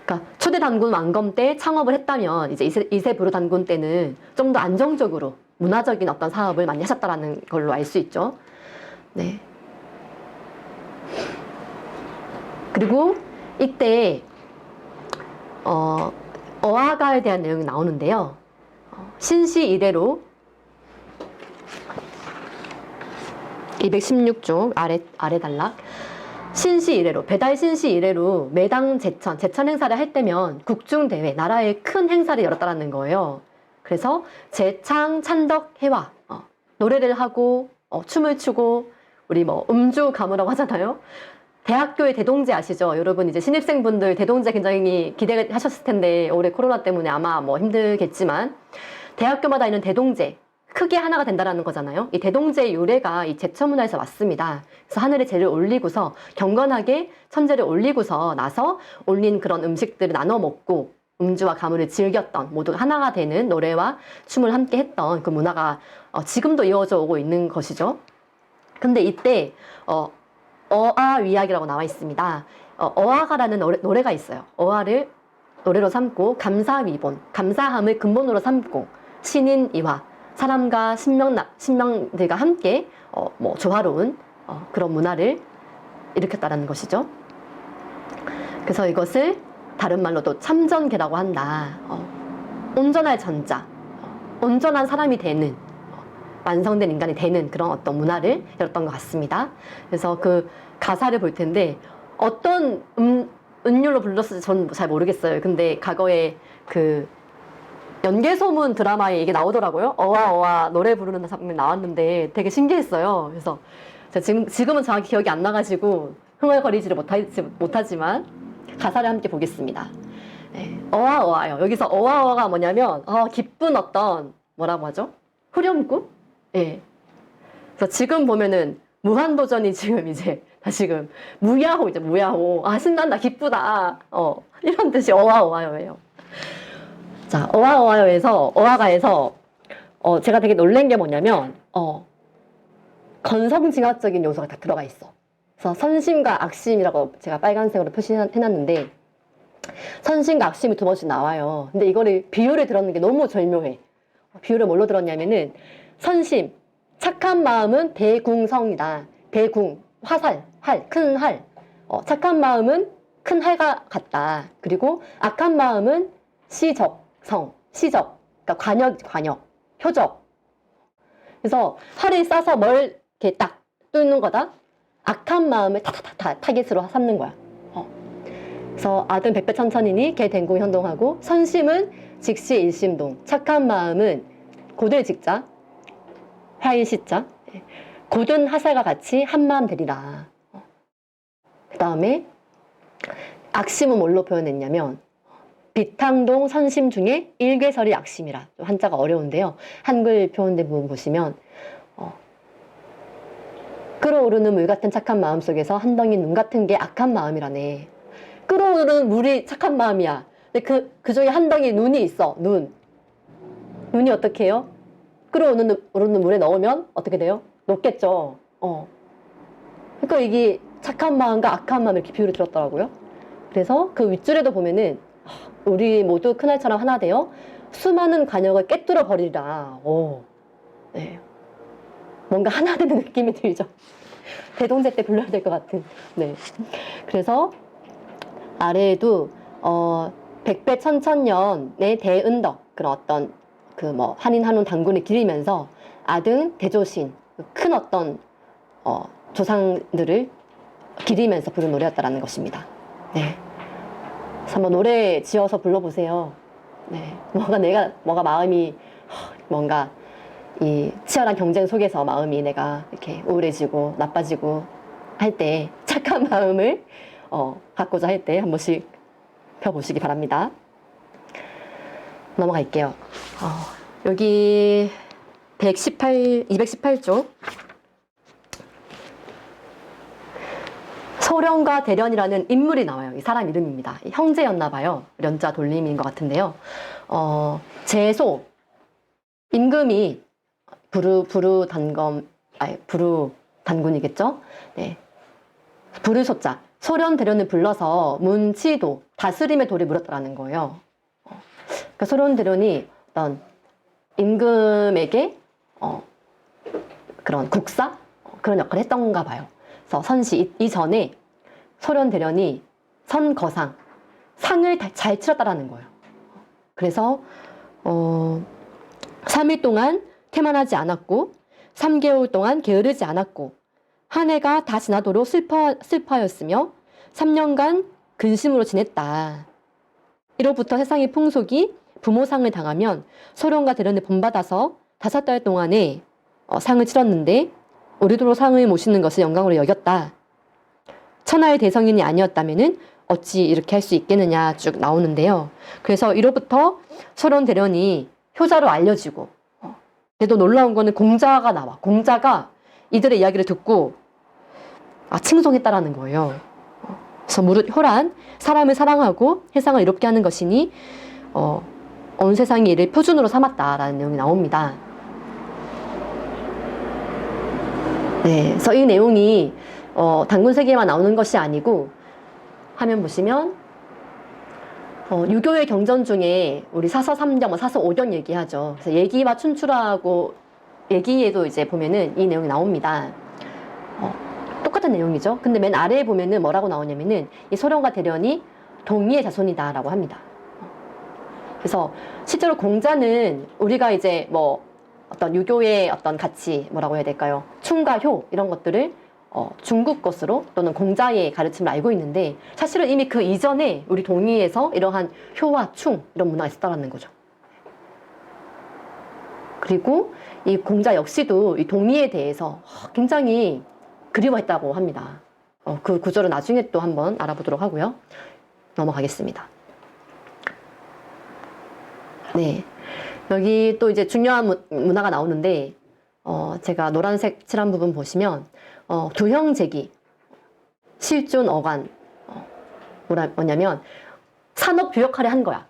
그러니까 초대 단군 왕검 때 창업을 했다면 이제 이세 부르 단군 때는 좀 더 안정적으로 문화적인 어떤 사업을 많이 하셨다라는 걸로 알 수 있죠. 네. 그리고 이때 어아가에 대한 내용이 나오는데요. 신시 이래로 216쪽 아래 단락. 신시 이래로, 배달 신시 이래로 매당 제천 행사를 할 때면 국중대회, 나라의 큰 행사를 열었다라는 거예요. 그래서 제창, 찬덕, 해화, 노래를 하고, 춤을 추고, 우리 뭐 음주 가무라고 하잖아요. 대학교의 대동제 아시죠? 여러분 이제 신입생분들 대동제 굉장히 기대하셨을 텐데 올해 코로나 때문에 아마 뭐 힘들겠지만 대학교마다 있는 대동제 크게 하나가 된다라는 거잖아요. 이 대동제의 유래가 이 제천문화에서 왔습니다. 그래서 하늘에 재를 올리고서 경건하게 천재를 올리고서 나서 올린 그런 음식들을 나눠 먹고 음주와 가무를 즐겼던 모두가 하나가 되는 노래와 춤을 함께 했던 그 문화가 지금도 이어져 오고 있는 것이죠. 근데 이때 어아위약이라고 나와 있습니다. 어아가라는 노래가 있어요. 어아를 노래로 삼고 감사위본, 감사함을 근본으로 삼고 신인이화, 사람과 신명들과 함께 뭐 조화로운 그런 문화를 일으켰다라는 것이죠. 그래서 이것을 다른 말로도 참전계라고 한다. 온전할 전자, 온전한 사람이 되는, 완성된 인간이 되는 그런 어떤 문화를 열었던 것 같습니다. 그래서 그 가사를 볼 텐데 어떤 은율로 불렀을지 저는 잘 모르겠어요. 근데 과거에 그 연개소문 드라마에 이게 나오더라고요. 어와 노래 부르는 장면이 나왔는데 되게 신기했어요. 그래서 제가 지금은 정확히 기억이 안 나가지고 흥얼거리지를 못하지만 가사를 함께 보겠습니다. 네, 어와요. 여기서 어와가 뭐냐면 기쁜 어떤 뭐라고 하죠? 후렴구? 예. 그래서 지금 보면은 무한도전이 지금 이제 다시금 무야호 이제 무야호. 신난다 기쁘다. 이런 뜻이 어와요예요. 자, 어와가에서 제가 되게 놀란 게 뭐냐면 건성징악적인 요소가 다 들어가 있어. 그래서 선심과 악심이라고 제가 빨간색으로 표시해놨는데 선심과 악심이 두 번씩 나와요. 근데 이거를 비유를 들었는 게 너무 절묘해. 비유를 뭘로 들었냐면은 선심, 착한 마음은 대궁성이다. 대궁, 화살, 큰 활. 착한 마음은 큰 활과 같다. 그리고 악한 마음은 시적, 그러니까 관역, 표적. 그래서 활을 쏴서 뭘 이렇게 딱 뚫는 거다. 악한 마음을 타깃으로 삼는 거야. 그래서 아든 백배천천이니 개 댕궁 현동하고 선심은 직시 일심동. 착한 마음은 고들 직자, 화일시자, 고든 화살과 같이 한마음 되리라. 그 다음에 악심은 뭘로 표현했냐면 비탕동 선심 중에 일개설이 악심이라. 한자가 어려운데요. 한글 표현된 부분 보시면 끓어오르는 물 같은 착한 마음 속에서 한 덩이 눈 같은 게 악한 마음이라네. 끓어오르는 물이 착한 마음이야. 근데 그 중에 한 덩이 눈이 있어. 눈이 어떻게 해요? 끓어오르는 물에 넣으면 어떻게 돼요? 녹겠죠. 그러니까 이게 착한 마음과 악한 마음 이렇게 비유를 들었더라고요. 그래서 그 윗줄에도 보면은 우리 모두 큰알처럼 하나 되어 수많은 관역을 깨뚫어 버리리라. 네. 뭔가 하나 되는 느낌이 들죠. 대동제 때 불러야 될 것 같은. 네. 그래서 아래에도 백배천천년의 대은덕 그런 어떤 그 뭐 한인 한운 단군을 기리면서 아등 대조신 큰 어떤 조상들을 기리면서 부른 노래였다라는 것입니다. 네. 그래서 한번 노래 지어서 불러보세요. 네. 뭐가 마음이 뭔가 이 치열한 경쟁 속에서 마음이 내가 이렇게 우울해지고 나빠지고 할 때 착한 마음을 갖고자 할 때 한 번씩 펴보시기 바랍니다. 넘어갈게요. 여기 218쪽 소련과 대련이라는 인물이 나와요. 이 사람 이름입니다. 형제였나 봐요. 련자 돌림인 것 같은데요. 제소 임금이 부르 단군이겠죠. 네. 부르소자 소련 대련을 불러서 문치도 다스림의 도를 물었다라는 거예요. 그러니까 소련 대련이 어떤 임금에게 그런 국사 그런 역할을 했던가 봐요. 그래서 선시 이전에 소련 대련이 선거상 상을 잘 치렀다라는 거예요. 그래서 3일 동안 태만하지 않았고 3개월 동안 게으르지 않았고 한 해가 다 지나도록 슬퍼하였으며 3년간 근심으로 지냈다. 이로부터 세상의 풍속이 부모상을 당하면 소련과 대련을 본받아서 5달 동안에 상을 치렀는데 우리도로 상을 모시는 것을 영광으로 여겼다. 천하의 대성인이 아니었다면은 어찌 이렇게 할 수 있겠느냐 쭉 나오는데요. 그래서 이로부터 소련 대련이 효자로 알려지고 그래도 놀라운 거는 공자가 나와. 공자가 이들의 이야기를 듣고 칭송했다라는 거예요. 그래서 무릇 효란 사람을 사랑하고 세상을 이롭게 하는 것이니 온 세상이 이를 표준으로 삼았다라는 내용이 나옵니다. 네, 그래서 이 내용이 단군 세계에만 나오는 것이 아니고 화면 보시면 유교의 경전 중에 우리 사서 3경, 사서 5경 얘기하죠. 그래서 예기와 춘추라고 예기에도 이제 보면은 이 내용이 나옵니다. 똑같은 내용이죠. 근데 맨 아래에 보면은 뭐라고 나오냐면은 이 소련과 대련이 동의의 자손이다라고 합니다. 그래서 실제로 공자는 우리가 이제 뭐 어떤 유교의 어떤 가치 뭐라고 해야 될까요? 충과 효 이런 것들을 중국 것으로 또는 공자의 가르침을 알고 있는데 사실은 이미 그 이전에 우리 동의에서 이러한 효와 충 이런 문화가 있었다는 거죠. 그리고 이 공자 역시도 이 동의에 대해서 굉장히 그리워했다고 합니다. 그 구조를 나중에 또 한번 알아보도록 하고요. 넘어가겠습니다. 네, 여기 또 이제 중요한 문화가 나오는데 제가 노란색 칠한 부분 보시면 두형제기, 실존 어간 뭐냐면 산업 부역할을 한 거야.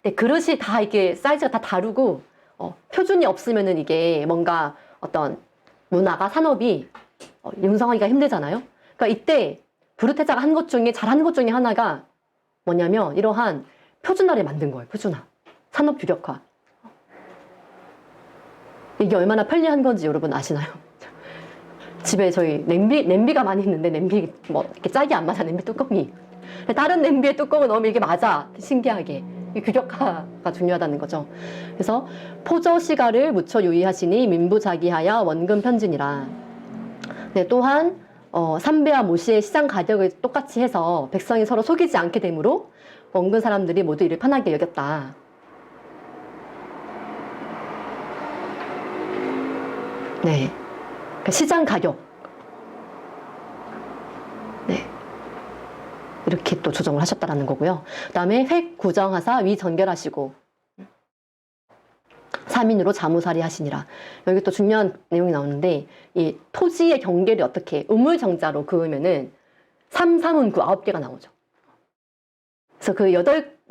근데 그릇이 다 이게 사이즈가 다 다르고 표준이 없으면은 이게 뭔가 어떤 문화가 산업이 형성하기가 힘들잖아요. 그러니까 이때 부르테자가 한 것 중에 잘한 것 중에 하나가 뭐냐면 이러한 표준화를 만든 거예요. 표준화, 산업 규격화. 이게 얼마나 편리한 건지 여러분 아시나요? 집에 저희 냄비가 많이 있는데 냄비 뭐 이렇게 짝이 안 맞아, 냄비 뚜껑이. 다른 냄비의 뚜껑을 넣으면 이게 맞아. 신기하게. 이 규격화가 중요하다는 거죠. 그래서 포저시가를 무처 유의하시니 민부자기하여 원금 편준이라. 네, 또한 삼배와 모시의 시장 가격을 똑같이 해서 백성이 서로 속이지 않게 되므로 원근 사람들이 모두 이를 편하게 여겼다. 네, 시장 가격. 네, 이렇게 또 조정을 하셨다라는 거고요. 그 다음에 획 구정하사 위 전결하시고 3인으로 자무살이 하시니라. 여기 또 중요한 내용이 나오는데 이 토지의 경계를 어떻게 우물정자로 그으면은 3, 3은 9, 9개가 나오죠. 그래서 그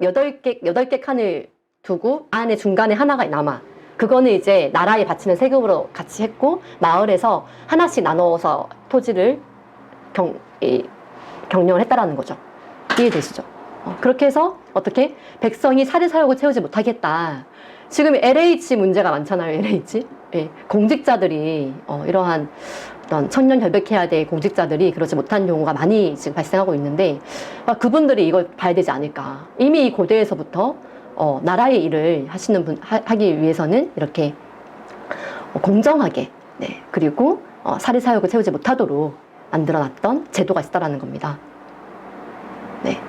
8개 칸을 두고 안에 중간에 하나가 남아. 그거는 이제 나라에 바치는 세금으로 같이 했고 마을에서 하나씩 나눠서 토지를 경영을 했다라는 거죠. 이해되시죠? 그렇게 해서 어떻게 백성이 사리사욕을 채우지 못하겠다. 지금 LH 문제가 많잖아요. LH. 예, 공직자들이 이러한 어떤 천년 결백해야 될 공직자들이 그러지 못한 경우가 많이 지금 발생하고 있는데 그분들이 이걸 봐야 되지 않을까. 이미 고대에서부터 나라의 일을 하기 위해서는 이렇게 공정하게, 네, 그리고 사리사욕을 채우지 못하도록 만들어놨던 제도가 있다라는 겁니다. 네,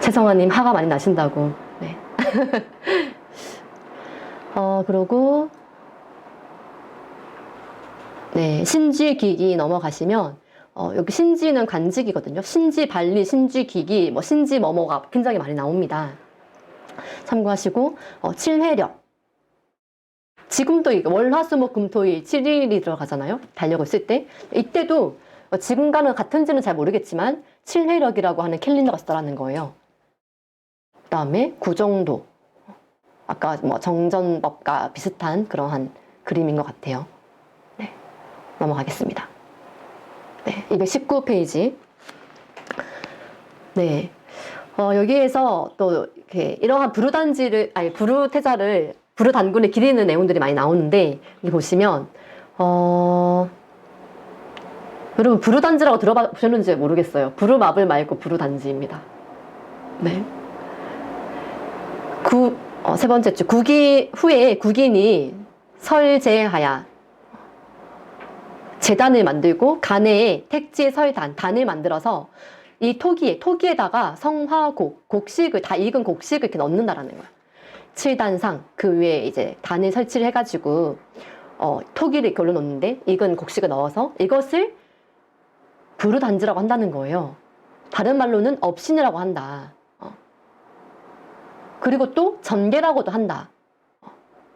최성아님 화가 많이 나신다고. 네. 그리고 네, 신지기기 넘어가시면 여기 신지는 관직이거든요. 신지 발리, 신지 기기, 뭐 신지 뭐뭐가 굉장히 많이 나옵니다. 참고하시고 7회력. 지금도 월화수목금토일 7일이 들어가잖아요. 달력을 쓸 때. 이때도 지금과는 같은지는 잘 모르겠지만 칠회력이라고 하는 캘린더가 있다라는 거예요. 그 다음에 구정도, 아까 뭐 정전법과 비슷한 그러한 그림인 것 같아요. 네, 넘어가겠습니다. 네, 219페이지. 네, 여기에서 또 이렇게 이러한 부르단군을 기리는 내용들이 많이 나오는데, 여기 보시면 여러분 부르단지라고 들어보셨는지 모르겠어요. 부르마블 말고 부르단지입니다. 네. 세 번째 주 국이 후에 국인이 설제하야 제단을 만들고 간해에 택지 설단 단을 만들어서 이 토기에다가 성화곡 곡식을 다 익은 곡식을 이렇게 넣는다라는 거야. 7단상 그 위에 이제 단을 설치를 해가지고 토기를 이렇게 올려놓는데 익은 곡식을 넣어서 이것을 부르단지라고 한다는 거예요. 다른 말로는 업신이라고 한다. 그리고 또 전개라고도 한다.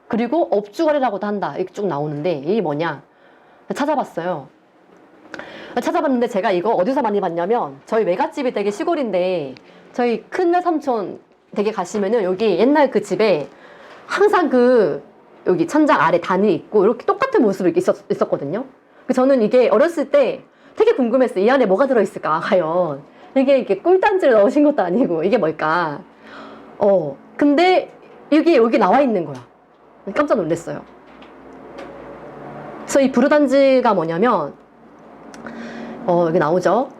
그리고 업주거래라고도 한다. 이렇게 쭉 나오는데 이게 뭐냐? 찾아봤어요. 찾아봤는데 제가 이거 어디서 많이 봤냐면 저희 외갓집이 되게 시골인데 저희 큰 외삼촌 댁에 가시면은 여기 옛날 그 집에 항상 여기 천장 아래 단이 있고 이렇게 똑같은 모습이 있었거든요. 저는 이게 어렸을 때 되게 궁금했어요. 이 안에 뭐가 들어있을까 과연. 이게 꿀단지를 넣으신 것도 아니고 이게 뭘까. 근데 이게 여기 나와 있는 거야. 깜짝 놀랐어요. 그래서 이 부르단지가 뭐냐면 여기 나오죠.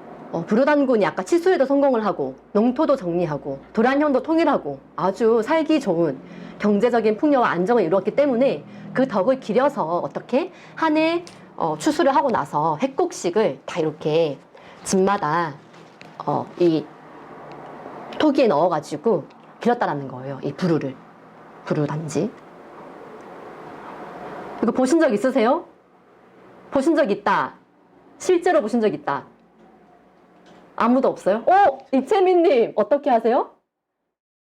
부르단군이 아까 치수에도 성공을 하고 농토도 정리하고 도량형도 통일하고 아주 살기 좋은 경제적인 풍요와 안정을 이루었기 때문에 그 덕을 기려서 어떻게 한 해 추수를 하고 나서 획곡식을 다 이렇게 집마다 이 토기에 넣어가지고 기렸다라는 거예요. 이 부르단지. 이거 보신 적 있으세요? 보신 적 있다. 실제로 보신 적 있다. 아무도 없어요? 이채민님 어떻게 하세요?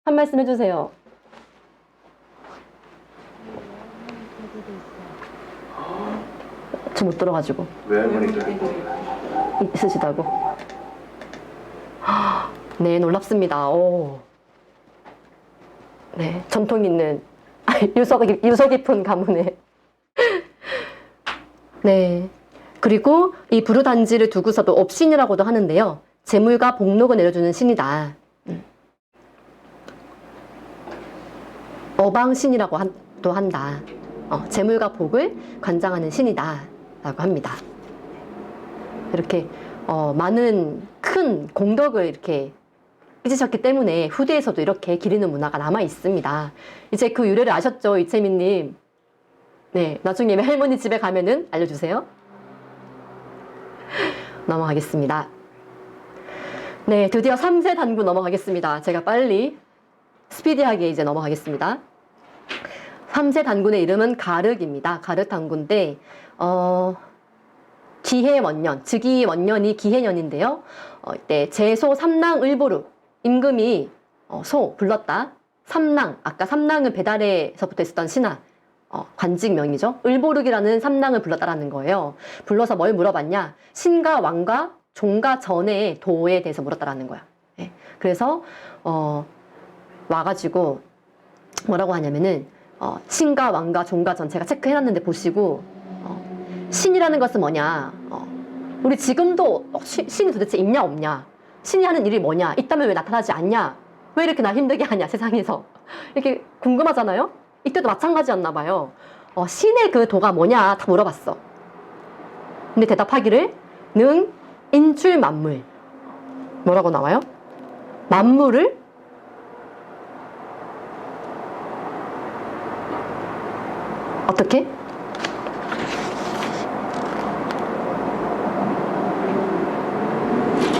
한 말씀 해주세요. 저 못 들어가지고. 외할머니들 있으시다고. 네, 놀랍습니다. 네, 전통 있는 유서 깊은 가문에. 네. 그리고 이 부르단지를 두고서도 업신이라고도 하는데요. 재물과 복록을 내려주는 신이다. 어방신이라고 또 한다. 재물과 복을 관장하는 신이다. 라고 합니다. 이렇게 많은 큰 공덕을 이렇게 잊으셨기 때문에 후대에서도 이렇게 기리는 문화가 남아 있습니다. 이제 그 유래를 아셨죠, 이채민님? 네, 나중에 할머니 집에 가면은 알려주세요. 넘어가겠습니다. 네, 드디어 3세 단군 넘어가겠습니다. 제가 빨리 스피디하게 이제 넘어가겠습니다. 3세 단군의 이름은 가륵입니다. 가륵 단군인데 기해원년, 즉위원년이 기해년인데요. 이때 제소 삼랑을보루 임금이 소 불렀다. 삼랑, 아까 삼랑은 배달에서부터 있었던 신하 관직명이죠. 을보룩이라는 삼랑을 불렀다라는 거예요. 불러서 뭘 물어봤냐? 신과 왕과 종과 전의 도에 대해서 물었다라는 거야. 네. 그래서 와가지고 뭐라고 하냐면은 신과 왕과 종과 전 제가 체크해놨는데 보시고 신이라는 것은 뭐냐? 우리 지금도 신이 도대체 있냐 없냐? 신이 하는 일이 뭐냐? 있다면 왜 나타나지 않냐? 왜 이렇게 나 힘들게 하냐 세상에서 이렇게 궁금하잖아요. 이때도 마찬가지였나 봐요. 신의 그 도가 뭐냐 다 물어봤어. 근데 대답하기를 능 인출 만물. 뭐라고 나와요? 만물을 어떻게?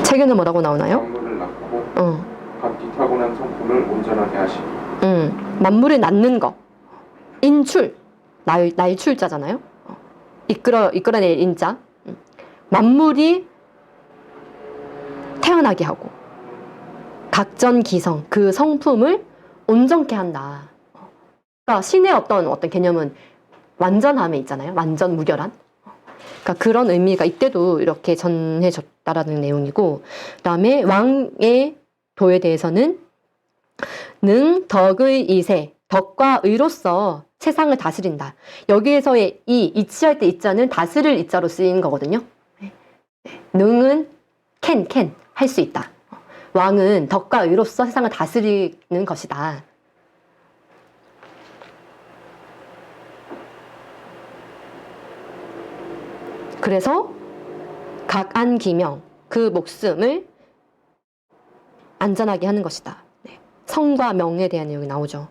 책에는 뭐라고 나오나요? 만물을 낳고 각기 타고난 성품을 온전하게 하시고 만물을 낳는 거 인출 날출자잖아요. 이끌어낼 인자. 만물이 태어나게 하고 각전기성 그 성품을 온전케 한다. 그러니까 신의 어떤 개념은 완전함에 있잖아요. 완전 무결한. 그러니까 그런 의미가 이때도 이렇게 전해졌다라는 내용이고, 그다음에 왕의 도에 대해서는 능 덕의 이세, 덕과 의로서 세상을 다스린다. 여기에서의 이치할 때 이자는 다스릴 이자로 쓰인 거거든요. 능은 can 할 수 있다. 왕은 덕과 의로서 세상을 다스리는 것이다. 그래서 각안기명, 그 목숨을 안전하게 하는 것이다. 성과 명에 대한 내용이 나오죠.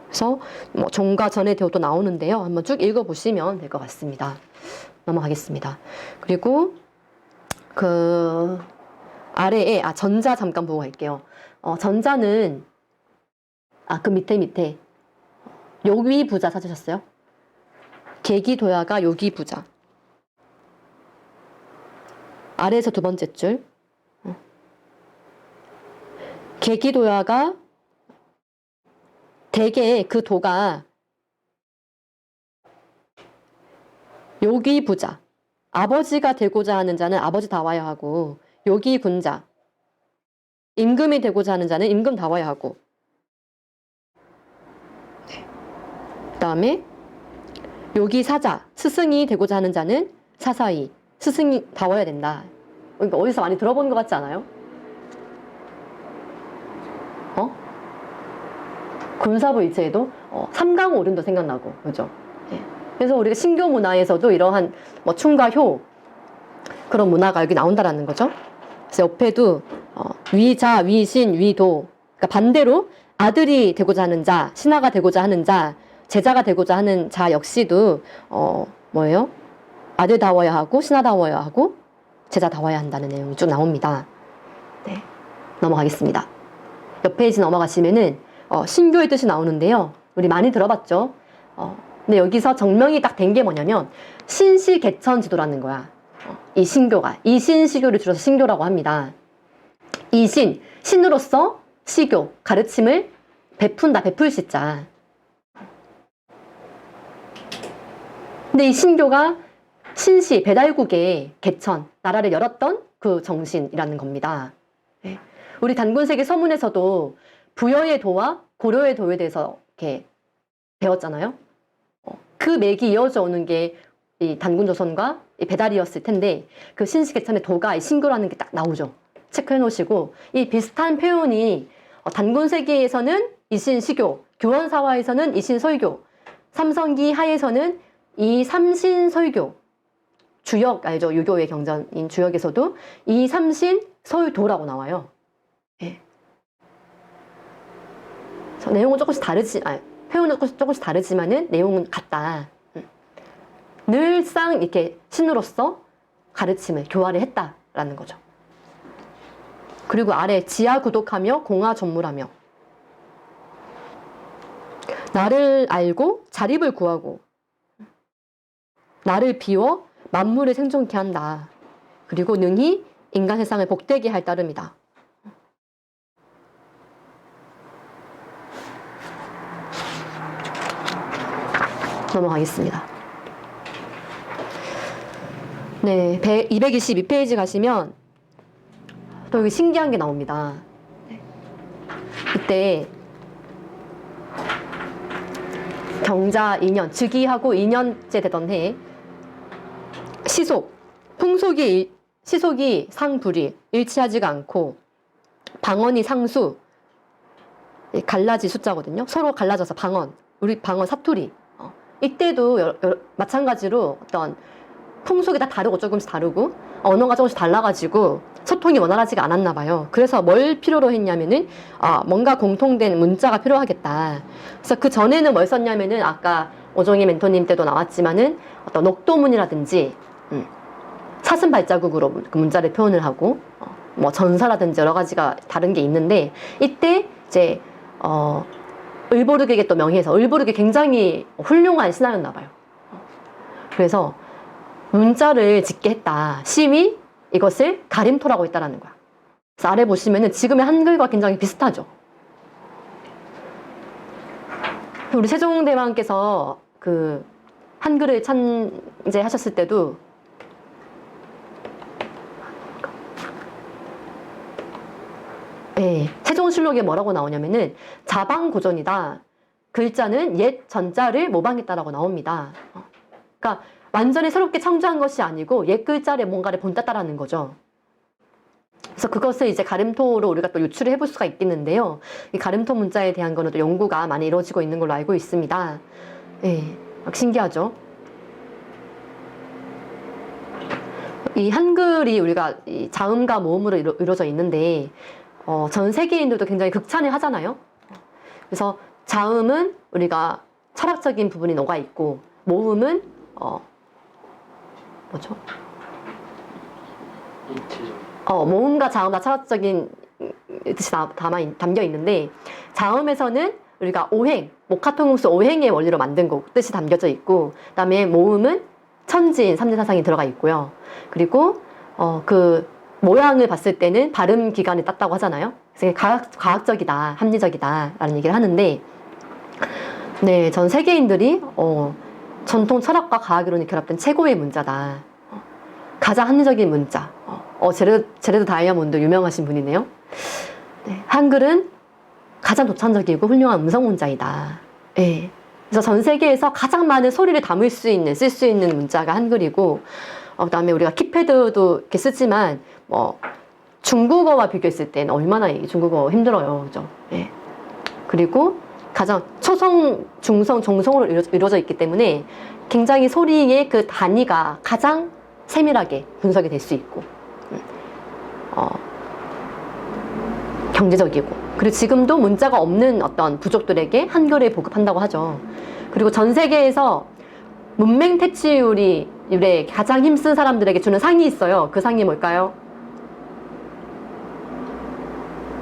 그래서 뭐 종과 전의 대호도 나오는데요. 한번 쭉 읽어보시면 될 것 같습니다. 넘어가겠습니다. 그리고 그 아래에 전자 잠깐 보고 갈게요. 전자는 그 밑에 요기부자 찾으셨어요? 계기도야가 요기부자. 아래에서 두 번째 줄. 계기도야가 대개 그 도가 요기부자. 아버지가 되고자 하는 자는 아버지 다와야 하고, 요기군자. 임금이 되고자 하는 자는 임금 다와야 하고. 그 다음에 요기사자. 스승이 되고자 하는 자는 사사이. 스승이 다워야 된다. 그러니까 어디서 많이 들어본 것 같지 않아요? 군사부 일체에도 삼강오륜도 생각나고, 그죠? 그래서 우리가 신교 문화에서도 이러한 뭐 충과 효 그런 문화가 여기 나온다라는 거죠. 그래서 옆에도 위자, 위신, 위도. 그러니까 반대로 아들이 되고자 하는 자, 신하가 되고자 하는 자, 제자가 되고자 하는 자 역시도 뭐예요? 아들다워야 하고, 신하다워야 하고, 제자다워야 한다는 내용이 쭉 나옵니다. 네, 넘어가겠습니다. 옆 페이지 넘어가시면은 신교의 뜻이 나오는데요. 우리 많이 들어봤죠? 근데 여기서 정명이 딱 된 게 뭐냐면 신시개천지도라는 거야. 이 신교가. 이신시교를 줄여서 신교라고 합니다. 이신, 신으로서 시교, 가르침을 베푼다, 베풀 시자. 근데 이 신교가 신시, 배달국의 개천, 나라를 열었던 그 정신이라는 겁니다. 우리 단군세계 서문에서도 부여의 도와 고려의 도에 대해서 이렇게 배웠잖아요. 그 맥이 이어져 오는 게 이 단군조선과 이 배달이었을 텐데, 그 신시개천의 도가 이 신교라는 게 딱 나오죠. 체크해 놓으시고, 이 비슷한 표현이 단군세계에서는 이신시교, 교원사화에서는 이신설교, 삼성기 하에서는 이 삼신설교, 주역 알죠? 유교의 경전인 주역에서도 이 삼신설도라고 나와요. 예. 내용은 조금씩 표현은 조금씩 다르지만은 내용은 같다. 늘상 이렇게 신으로서 가르침을, 교화를 했다라는 거죠. 그리고 아래 지하 구독하며 공화 전무하며, 나를 알고 자립을 구하고, 나를 비워 만물을 생존케 한다. 그리고 능히 인간 세상을 복되게 할 따름이다. 넘어가겠습니다. 네, 222페이지 가시면 또 여기 신기한 게 나옵니다. 이때 경자 2년, 즉위하고 2년째 되던 해 시속이 상불이 일치하지가 않고 방언이 상수, 갈라지 숫자거든요. 서로 갈라져서 우리 방언 사투리. 이때도 마찬가지로 어떤 풍속이 다 다르고 조금씩 다르고 언어가 조금씩 달라가지고 소통이 원활하지가 않았나 봐요. 그래서 뭘 필요로 했냐면은 뭔가 공통된 문자가 필요하겠다. 그래서 그 전에는 뭘 썼냐면은 아까 오종희 멘토님 때도 나왔지만은 어떤 녹도문이라든지 사슴 발자국으로 그 문자를 표현을 하고 뭐 전사라든지 여러 가지가 다른 게 있는데, 이때 이제 을보르게게 또 명의해서 을보르게 굉장히 훌륭한 신하였나 봐요. 그래서 문자를 짓게 했다. 시위 이것을 가림토라고 했다라는 거야. 그래서 아래 보시면은 지금의 한글과 굉장히 비슷하죠. 우리 세종대왕께서 그 한글을 창제하셨을 때도 세종실록에 뭐라고 나오냐면은 자방고전이다. 글자는 옛 전자를 모방했다라고 나옵니다. 그러니까 완전히 새롭게 창조한 것이 아니고 옛 글자를 뭔가를 본땄다라는 거죠. 그래서 그것을 이제 가림토로 우리가 또 유출을 해볼 수가 있겠는데요. 이 가림토 문자에 대한 거는 또 연구가 많이 이루어지고 있는 걸로 알고 있습니다. 막 신기하죠. 이 한글이 우리가 이 자음과 모음으로 이루어져 있는데 전 세계인들도 굉장히 극찬을 하잖아요. 그래서 자음은 우리가 철학적인 부분이 녹아 있고 모음은 뭐죠? 모음과 자음 다 철학적인 뜻이 담겨 있는데 자음에서는 우리가 오행, 목화통용수 오행의 원리로 만든 뜻이 담겨져 있고 그다음에 모음은 천지인 삼재사상이 들어가 있고요. 그리고 그 모양을 봤을 때는 발음 기간이 땄다고 하잖아요. 그래서 과학적이다, 합리적이다 라는 얘기를 하는데 네, 전 세계인들이 전통 철학과 과학이론이 결합된 최고의 문자다. 가장 합리적인 문자. 제레드 다이아몬드 유명하신 분이네요. 네, 한글은 가장 독창적이고 훌륭한 음성 문자이다. 네. 그래서 전 세계에서 가장 많은 소리를 담을 수 있는, 쓸 수 있는 문자가 한글이고, 그다음에 우리가 키패드도 이렇게 쓰지만, 중국어와 비교했을 때는 얼마나 중국어 힘들어요. 그죠? 네. 그리고 가장 초성, 중성, 정성으로 이루어져 있기 때문에 굉장히 소리의 그 단위가 가장 세밀하게 분석이 될 수 있고, 경제적이고, 그리고 지금도 문자가 없는 어떤 부족들에게 한글을 보급한다고 하죠. 그리고 전 세계에서 문맹 퇴치율에 가장 힘쓴 사람들에게 주는 상이 있어요. 그 상이 뭘까요?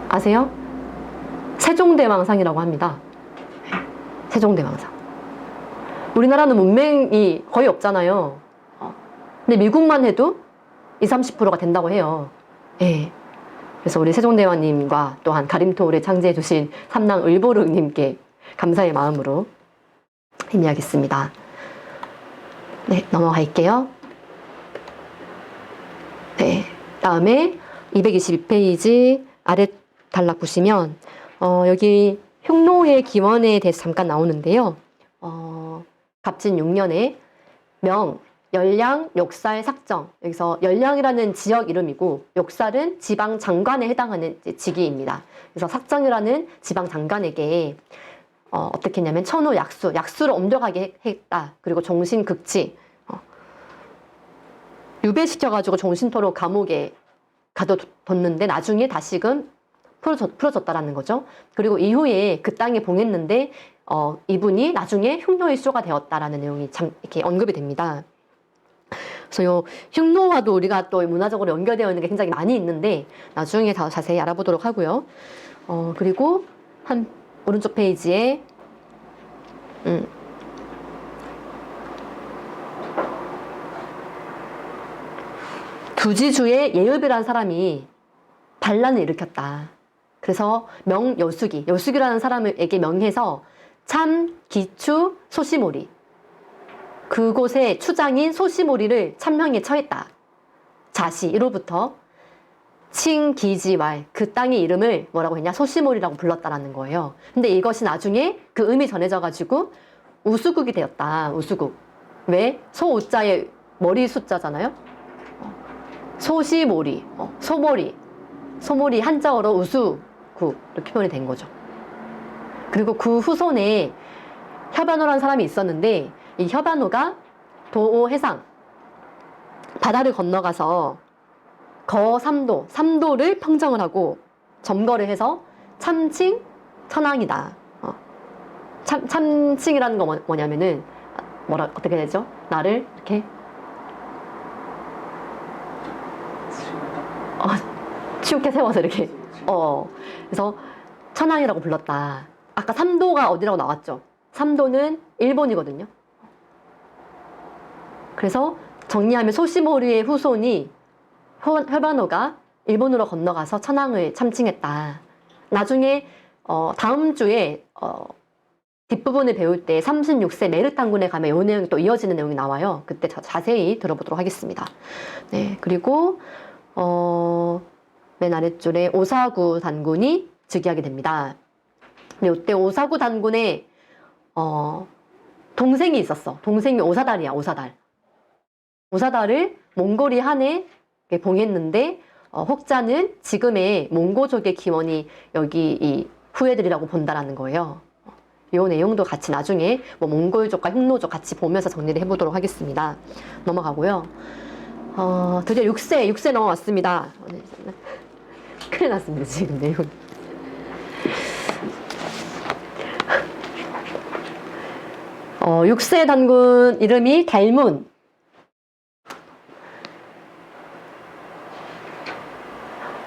아세요? 세종대왕상이라고 합니다. 세종대왕상. 우리나라는 문맹이 거의 없잖아요. 근데 미국만 해도 20, 30%가 된다고 해요. 예. 그래서 우리 세종대왕님과 또한 가림토를 창제해 주신 삼랑 을보르님께 감사의 마음으로 의미하겠습니다. 네, 넘어갈게요. 네, 다음에 222페이지 아래 단락 보시면 여기 흉노의 기원에 대해서 잠깐 나오는데요. 갑진 6년에 명, 열량, 욕살, 삭정. 여기서 열량이라는 지역 이름이고 욕살은 지방 장관에 해당하는 직위입니다. 그래서 삭정이라는 지방 장관에게 어떻게 했냐면 천호 약수를 엄격하게 했다. 그리고 종신극치, 유배시켜가지고 종신토로 감옥에 가둬뒀는데 나중에 다시금 풀어졌다라는 거죠. 그리고 이후에 그 땅에 봉했는데 이분이 나중에 흉노의 수가 되었다라는 내용이 참 이렇게 언급이 됩니다. 그래서 요 흉노와도 우리가 또 문화적으로 연결되어 있는 게 굉장히 많이 있는데 나중에 더 자세히 알아보도록 하고요. 그리고 한 오른쪽 페이지에 두지주의 예읍이라는 사람이 반란을 일으켰다. 그래서 여수기라는 사람에게 명해서 참, 기추, 소시모리, 그곳의 추장인 소시모리를 참형에 처했다. 자시 1호부터 칭기지왈, 그 땅의 이름을 뭐라고 했냐? 소시모리라고 불렀다라는 거예요. 근데 이것이 나중에 그 음이 전해져가지고 우수국이 되었다. 우수국. 왜? 소우자의 머리 숫자잖아요. 소시모리, 소모리 한자어로 우수국 이렇게 표현이 된 거죠. 그리고 그 후손에 혀반호라는 사람이 있었는데 이 혀반호가 도오해상 바다를 건너가서 삼도를 평정을 하고 점거를 해서 참칭 천왕이다. 참칭이라는 거 뭐냐면은 어떻게 되죠? 나를 이렇게 치우게 세워서 이렇게 그래서 천왕이라고 불렀다. 아까 삼도가 어디라고 나왔죠? 삼도는 일본이거든요. 그래서 정리하면 소시모리의 후손이 혀반호가 일본으로 건너가서 천황을 참칭했다. 나중에 다음 주에 뒷부분을 배울 때 36세 메르 단군에 가면 이 내용이 또 이어지는 내용이 나와요. 그때 자세히 들어보도록 하겠습니다. 네, 그리고 맨 아래줄에 오사구 단군이 즉위하게 됩니다. 근데 이때 오사구 단군의 동생이 있었어. 동생이 오사달이야, 오사달. 오사달을 몽골이 한해 봉했는데 혹자는 지금의 몽고족의 기원이 여기 이 후예들이라고 본다라는 거예요. 이 내용도 같이 나중에 뭐 몽골족과 흉노족 같이 보면서 정리를 해보도록 하겠습니다. 넘어가고요. 드디어 6세 넘어왔습니다. 큰일 났습니다, 지금 내용. 어, 6세 단군 이름이 달문.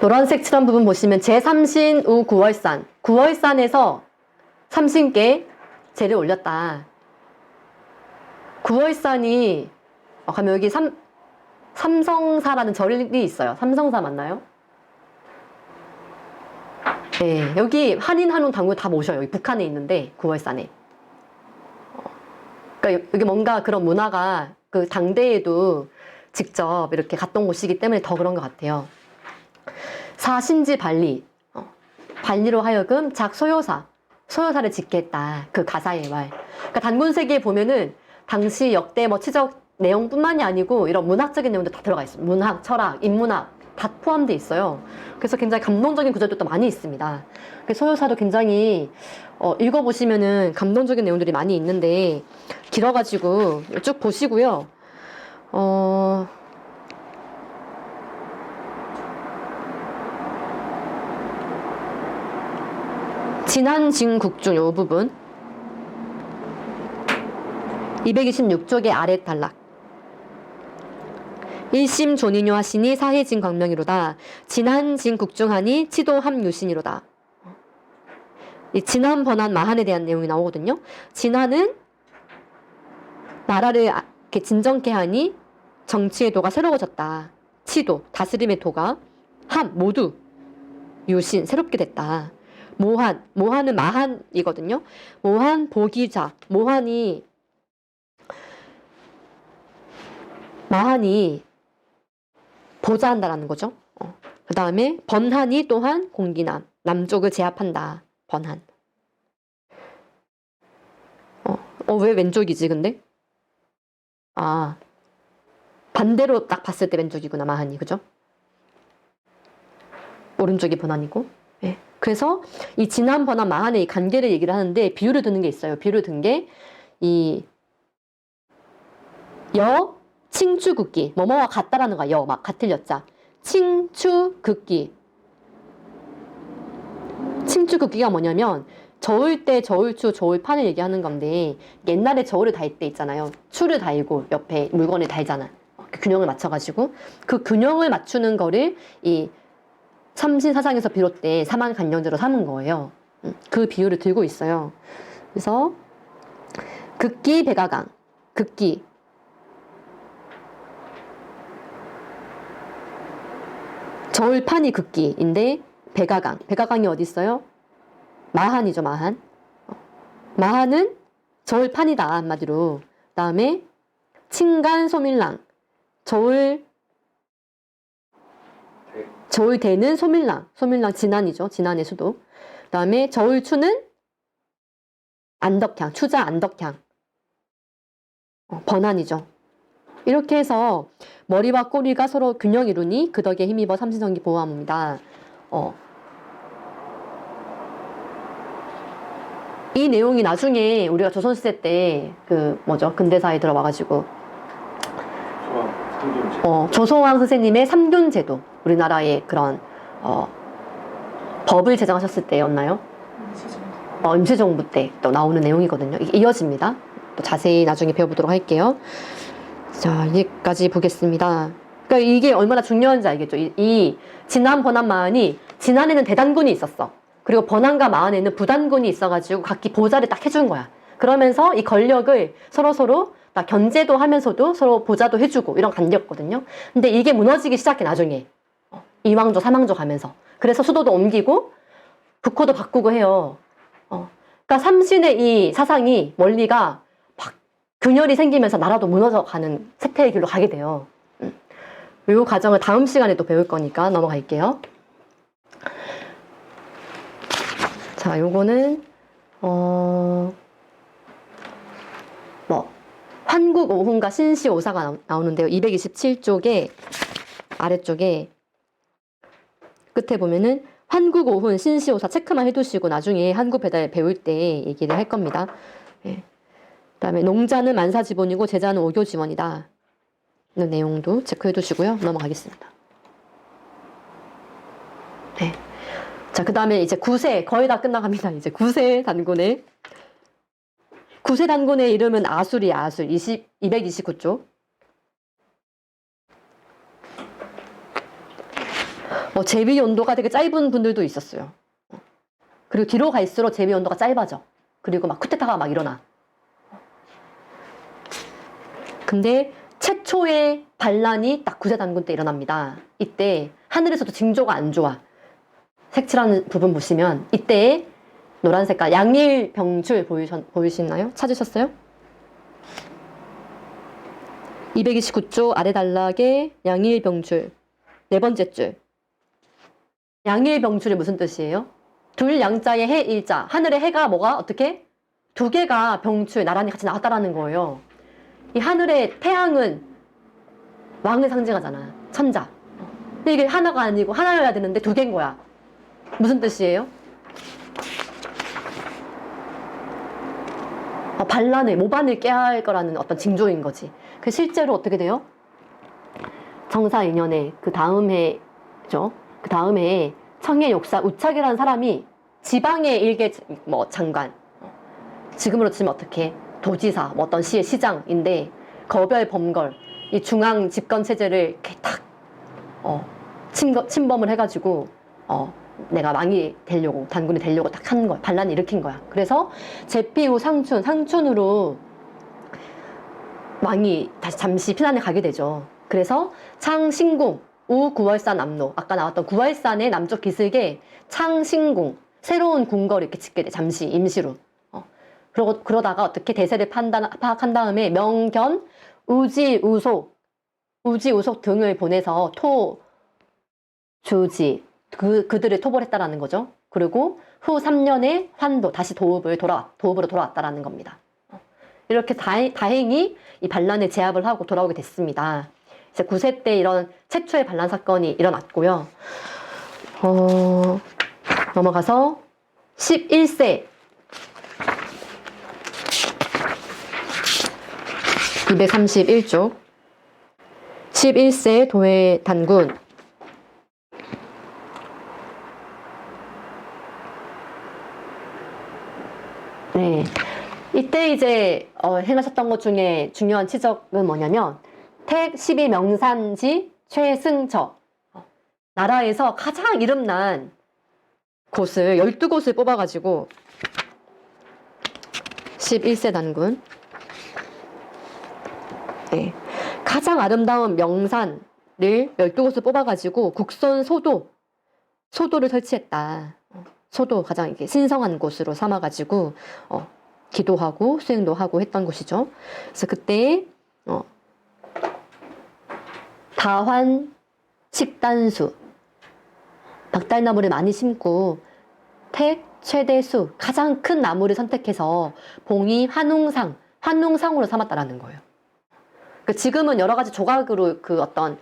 노란색 칠한 부분 보시면 제3신 우 9월산. 9월산에서 삼신께 제를 올렸다. 9월산이 가면 여기 삼성사라는 절이 있어요. 삼성사 맞나요? 네, 여기 한인 한운 단군 다 모셔요. 여기 북한에 있는데 9월산에. 그러니까 여기 뭔가 그런 문화가 그 당대에도 직접 이렇게 갔던 곳이기 때문에 더 그런 것 같아요. 사신지 발리. 발리로 하여금 소요사를 짓게 했다. 그 가사의 말. 그러니까 단군세기에 보면은 당시 역대 뭐 치적 내용뿐만이 아니고 이런 문학적인 내용도 다 들어가 있어요. 문학, 철학, 인문학 다 포함되어 있어요. 그래서 굉장히 감동적인 구절도 또 많이 있습니다. 소요사도 굉장히 읽어보시면은 감동적인 내용들이 많이 있는데 길어가지고 쭉 보시고요. 진한진국중 이 부분 226쪽의 아래 단락. 일심 존인요 하시니 사해진 광명이로다. 진한진국중하니 치도함유신이로다. 이 진한 번한 마한에 대한 내용이 나오거든요. 진한은 나라를 이렇게 진정케 하니 정치의 도가 새로워졌다. 치도 다스림의 도가 함 모두 유신 새롭게 됐다. 모한은 마한이거든요. 모한 보기자. 마한이 보좌한다라는 거죠. 그 다음에 번한이 또한 공기남. 남쪽을 제압한다. 번한. 왜 왼쪽이지 근데? 아, 반대로 딱 봤을 때 왼쪽이구나. 마한이. 그죠? 오른쪽이 번한이고. 네. 그래서 이 진한 번한 마한의 이 관계를 얘기를 하는데 비유를 드는 게 있어요. 비유를 든 게 이 칭추극기 뭐뭐와 같다라는 거야. 막 같을 여자. 칭추극기. 칭추극기가 뭐냐면 저울 때 저울추 저울판을 얘기하는 건데 옛날에 저울을 다일 때 있잖아요. 추를 다이고 옆에 물건을 달잖아. 그 균형을 맞춰가지고 그 균형을 맞추는 거를 이 삼신사상에서 비롯된 사만간령제로 삼은 거예요. 그 비유를 들고 있어요. 그래서 극기 백아강. 극기 저울판이 극기인데 백아강이 어디 있어요? 마한이죠. 마한은 저울판이다 한마디로. 그다음에 칭간 소밀랑 저울대는 소밀랑 진안이죠. 진안의 수도. 그다음에 저울추는 안덕향, 추자 안덕향. 번안이죠. 이렇게 해서 머리와 꼬리가 서로 균형 이루니 그 덕에 힘입어 삼신성기 보호함입니다. 이 내용이 나중에 우리가 조선시대 때 근대사에 들어와가지고 조소왕 선생님의 삼균제도 우리나라의 그런 법을 제정하셨을 때였나요? 임시정부 때 또 나오는 내용이거든요. 이게 이어집니다. 또 자세히 나중에 배워보도록 할게요. 자, 여기까지 보겠습니다. 그러니까 이게 얼마나 중요한지 알겠죠? 이 진안, 번안, 마한이 진안에는 대단군이 있었어. 그리고 번안과 마한에는 부단군이 있어가지고 각기 보좌를 딱 해준 거야. 그러면서 이 권력을 서로 딱 견제도 하면서도 서로 보좌도 해주고 이런 관계였거든요. 근데 이게 무너지기 시작해 나중에. 이왕조, 삼왕조 가면서. 그래서 수도도 옮기고 국호도 바꾸고 해요. 그러니까 삼신의 이 사상이 원리가 막 균열이 생기면서 나라도 무너져가는 세태의 길로 가게 돼요. 이 과정을 다음 시간에 또 배울 거니까 넘어갈게요. 자, 요거는 환국오훈과 신시오사가 나오는데요. 227쪽에 아래쪽에 끝에 보면은 환국오훈, 신시오사 체크만 해두시고 나중에 한국배달 배울 때 얘기를 할 겁니다. 예. 그다음에 농자는 만사지본이고 제자는 오교지원이다. 이런 내용도 체크해두시고요. 넘어가겠습니다. 네. 자, 그 다음에 이제 구세 거의 다 끝나갑니다. 이제 구세 단군의 이름은 아술이야. 아술 229쪽. 제비 온도가 되게 짧은 분들도 있었어요. 그리고 뒤로 갈수록 제비 온도가 짧아져. 그리고 막 쿠데타가 막 일어나. 근데 최초의 반란이 딱 구세 단군 때 일어납니다. 이때 하늘에서도 징조가 안 좋아. 색칠하는 부분 보시면 이때 노란 색깔 양일병출 보이시나요? 찾으셨어요? 229쪽 아래 단락에 양일병출 네 번째 줄. 양일병출이 무슨 뜻이에요? 둘 양자의 해 일자. 하늘의 해가 뭐가 어떻게? 두 개가 병출 나란히 같이 나왔다라는 거예요. 이 하늘의 태양은 왕을 상징하잖아. 천자. 근데 이게 하나가 아니고 하나여야 되는데 두 개인 거야. 무슨 뜻이에요? 모반을 깨야 할 거라는 어떤 징조인 거지. 그 실제로 어떻게 돼요? 정사 2년에 그 다음 해죠. 그 다음 해에 청해 욕사 우착이라는 사람이 지방의 일개 장관, 지금으로 치면 어떻게 도지사, 어떤 시의 시장인데 거별 범걸 이 중앙 집권 체제를 이렇게 탁 침범을 해가지고 내가 왕이 되려고 단군이 되려고 딱 한 거야. 반란을 일으킨 거야. 그래서 제피 후 상춘으로 왕이 다시 잠시 피난을 가게 되죠. 그래서 창신궁 우 구월산 남로 아까 나왔던 구월산의 남쪽 기슭에 창신궁 새로운 궁궐을 이렇게 짓게 돼. 잠시 임시로. 그러다가 어떻게 대세를 파악한 다음에 명견 우지우속 등을 보내서 주지 그들을 토벌했다라는 거죠. 그리고 후 3년에 환도 다시 도읍으로 돌아왔다라는 겁니다. 이렇게 다행히 이 반란을 제압을 하고 돌아오게 됐습니다. 이제 9세 때 이런 최초의 반란 사건이 일어났고요. 넘어가서 11세 231쪽 11세 도회 단군 네, 이때 이제 행하셨던 것 중에 중요한 치적은 뭐냐면 택 12명산지 최승처 나라에서 가장 이름난 곳을 12곳을 뽑아가지고 11세 단군 네, 가장 아름다운 명산을 12곳을 뽑아가지고 국선 소도를 설치했다. 소도 가장 이렇게 신성한 곳으로 삼아가지고 기도하고 수행도 하고 했던 곳이죠. 그래서 그때 다환 식단수 박달나무를 많이 심고 택 최대수 가장 큰 나무를 선택해서 봉이 환웅상으로 삼았다라는 거예요. 지금은 여러 가지 조각으로 그 어떤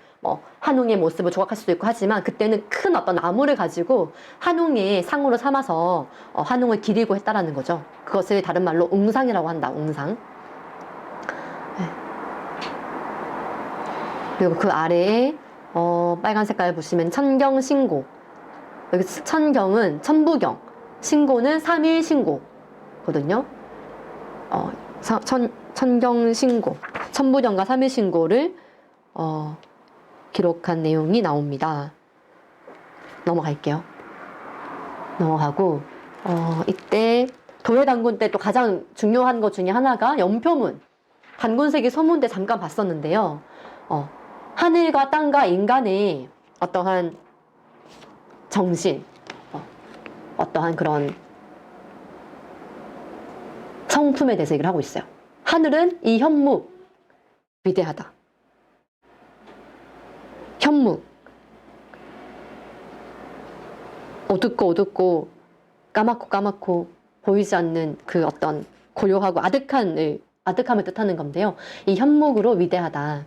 한웅의 모습을 조각할 수도 있고 하지만 그때는 큰 어떤 나무를 가지고 한웅의 상으로 삼아서 한웅을 기리고 했다라는 거죠. 그것을 다른 말로 웅상이라고 한다. 웅상. 네. 그리고 그 아래에 빨간 색깔 보시면 천경신고. 여기 천경은 천부경, 신고는 3일 신고거든요. 천경신고, 천부경과 3일 신고를 기록한 내용이 나옵니다. 넘어갈게요. 넘어가고 이때 도회단군 때 또 가장 중요한 것 중에 하나가 연표문 단군세기 소문대 잠깐 봤었는데요. 하늘과 땅과 인간의 어떠한 정신 어떠한 그런 성품에 대해서 얘기를 하고 있어요. 하늘은 이 현무 위대하다. 현무 어둡고 까맣고 보이지 않는 그 어떤 고요하고 아득함을 뜻하는 건데요. 이 현묵으로 위대하다.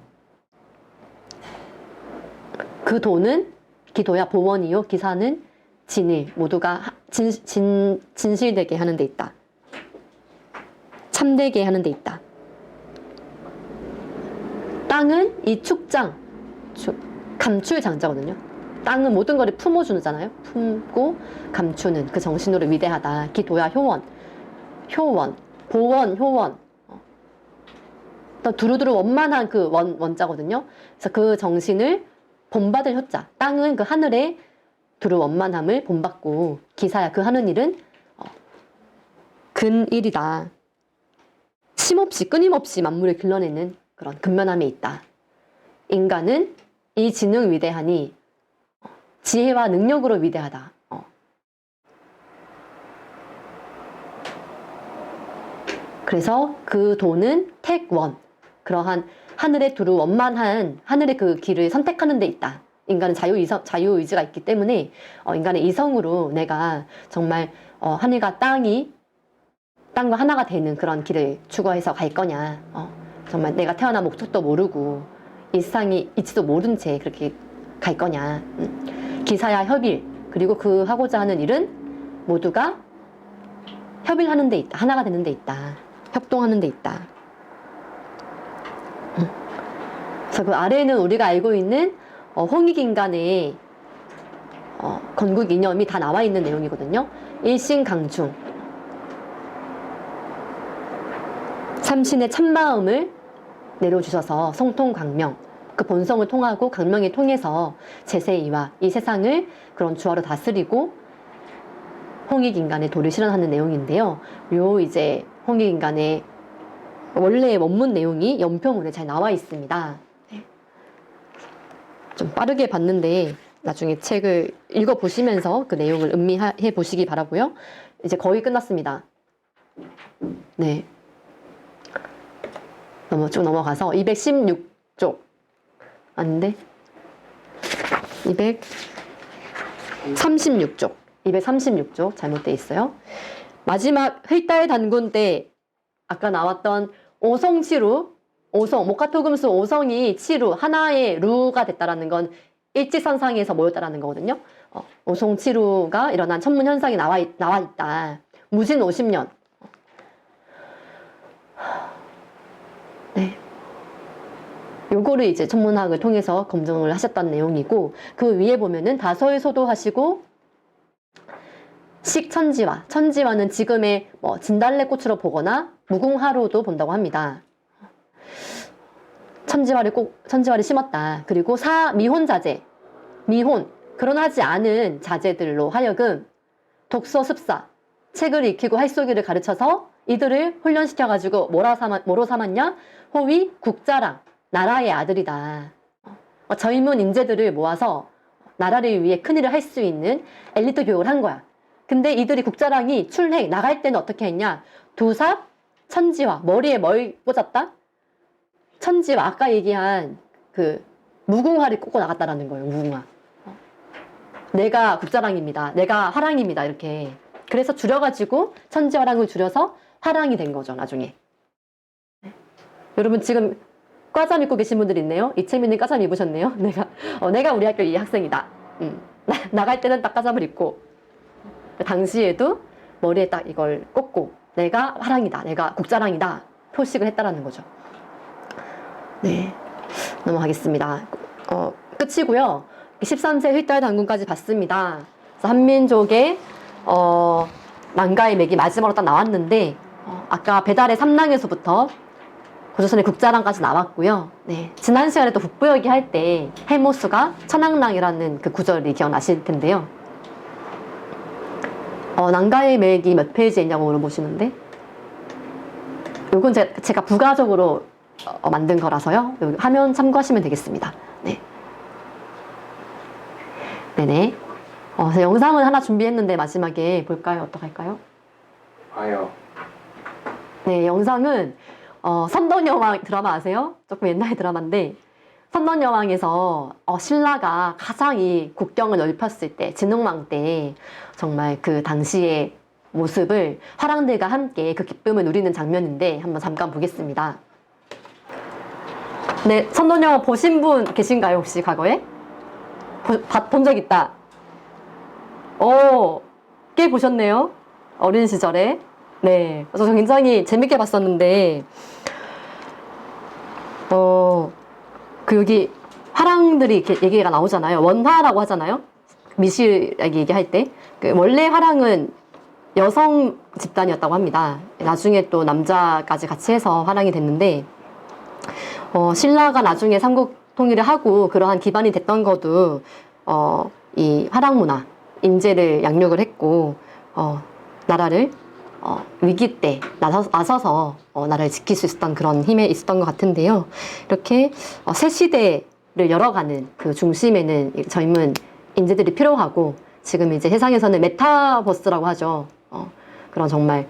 그 도는 기도야 보원이요 기사는 진일 모두가 진실되게 하는 데 있다. 참되게 하는 데 있다. 땅은 이 축장 감출 장자거든요. 땅은 모든 것을 품어주잖아요. 품고 감추는 그 정신으로 위대하다. 기도야 효원 보원 효원 두루두루 원만한 그 원자거든요. 그래서 그 정신을 본받을 효자. 땅은 그 하늘의 두루 원만함을 본받고 기사야 그 하는 일은 근일이다. 쉼없이 끊임없이 만물을 길러내는 그런 근면함에 있다. 인간은 이 지능 위대하니 지혜와 능력으로 위대하다. 그래서 그 도는 택원 그러한 하늘의 두루 원만한 하늘의 그 길을 선택하는 데 있다. 인간은 자유의지가 있기 때문에 인간의 이성으로 내가 정말 하늘과 땅과 하나가 되는 그런 길을 추구해서 갈 거냐. 정말 내가 태어난 목적도 모르고 일상이 있지도 모른 채 그렇게 갈 거냐. 기사야 협일 그리고 그 하고자 하는 일은 모두가 협일하는 데 있다. 하나가 되는 데 있다. 협동하는 데 있다. 그래서 그 아래에는 우리가 알고 있는 홍익인간의 건국 이념이 다 나와 있는 내용이거든요. 일신강중 삼신의 참마음을 내려주셔서 성통광명 그 본성을 통하고 강명이 통해서 제세이와 이 세상을 그런 주화로 다스리고 홍익인간의 도를 실현하는 내용인데요. 요 이제 홍익인간의 원래의 원문 내용이 연평문에 잘 나와 있습니다. 좀 빠르게 봤는데 나중에 책을 읽어보시면서 그 내용을 음미해 보시기 바라고요. 이제 거의 끝났습니다. 네. 쭉 넘어가서 216쪽 아닌데 236쪽 잘못되어 있어요. 마지막 흘달 단군 때 아까 나왔던 오성치루 목화토금수 오성이 치루 하나의 루가 됐다라는 건 일지선상에서 모였다라는 거거든요. 오성치루가 일어난 천문현상이 나와 있다. 무진 50년. 네. 요거를 이제 천문학을 통해서 검증을 하셨던 내용이고 그 위에 보면은 다소의소도 하시고 천지화는 지금의 진달래꽃으로 보거나 무궁화로도 본다고 합니다. 천지화를 심었다. 그리고 미혼자제 결혼하지 않은 자제들로 하여금 독서 습사 책을 익히고 할쏘기를 가르쳐서 이들을 훈련시켜가지고 뭐로 삼았냐? 호위 국자랑 나라의 아들이다. 젊은 인재들을 모아서 나라를 위해 큰일을 할 수 있는 엘리트 교육을 한 거야. 근데 이들이 국자랑이 출행 나갈 때는 어떻게 했냐? 두삽 천지화 머리에 뭘 꽂았다? 천지화 아까 얘기한 그 무궁화를 꽂고 나갔다라는 거예요. 무궁화. 내가 국자랑입니다. 내가 화랑입니다. 이렇게. 그래서 줄여가지고 천지화랑을 줄여서 화랑이 된 거죠. 나중에. 여러분 지금 과잠 입고 계신 분들 있네요. 이채민님 과잠 입으셨네요. 내가 우리 학교 이 학생이다. 나갈 때는 딱 과잠을 입고 당시에도 머리에 딱 이걸 꽂고 내가 화랑이다. 내가 국자랑이다. 표식을 했다라는 거죠. 네. 넘어가겠습니다. 끝이고요. 13세 휘달 단군까지 봤습니다. 그래서 한민족의 망가의 맥이 마지막으로 딱 나왔는데 아까 배달의 삼랑에서부터 고조선의 국자랑까지 나왔고요. 네. 지난 시간에 또 북부여기 할 때 해모수가 천왕랑이라는 그 구절이 기억나실 텐데요. 난가의 맥이 몇 페이지에 있냐고 물어보시는데 요건 제가 부가적으로 만든 거라서요. 여기 화면 참고하시면 되겠습니다. 네. 네네. 영상은 하나 준비했는데 마지막에 볼까요? 어떡할까요? 봐요. 네, 영상은 선덕여왕 드라마 아세요? 조금 옛날 드라마인데 선덕여왕에서 신라가 가장 이 국경을 넓혔을 때, 진흥왕 때 정말 그 당시의 모습을 화랑들과 함께 그 기쁨을 누리는 장면인데 한번 잠깐 보겠습니다. 네, 선덕여왕 보신 분 계신가요? 혹시 과거에? 본 적 있다. 꽤 보셨네요. 어린 시절에. 네, 그래서 굉장히 재밌게 봤었는데 여기 화랑들이 이렇게 얘기가 나오잖아요. 원화라고 하잖아요. 미실에게 얘기할 때. 원래 화랑은 여성 집단이었다고 합니다. 나중에 또 남자까지 같이 해서 화랑이 됐는데, 신라가 나중에 삼국 통일을 하고 그러한 기반이 됐던 것도, 이 화랑 문화, 인재를 양육을 했고, 나라를 위기 때 나서서 나라를 지킬 수 있었던 그런 힘에 있었던 것 같은데요. 이렇게 새 시대를 열어가는 그 중심에는 젊은 인재들이 필요하고, 지금 이제 세상에서는 메타버스라고 하죠. 그런 정말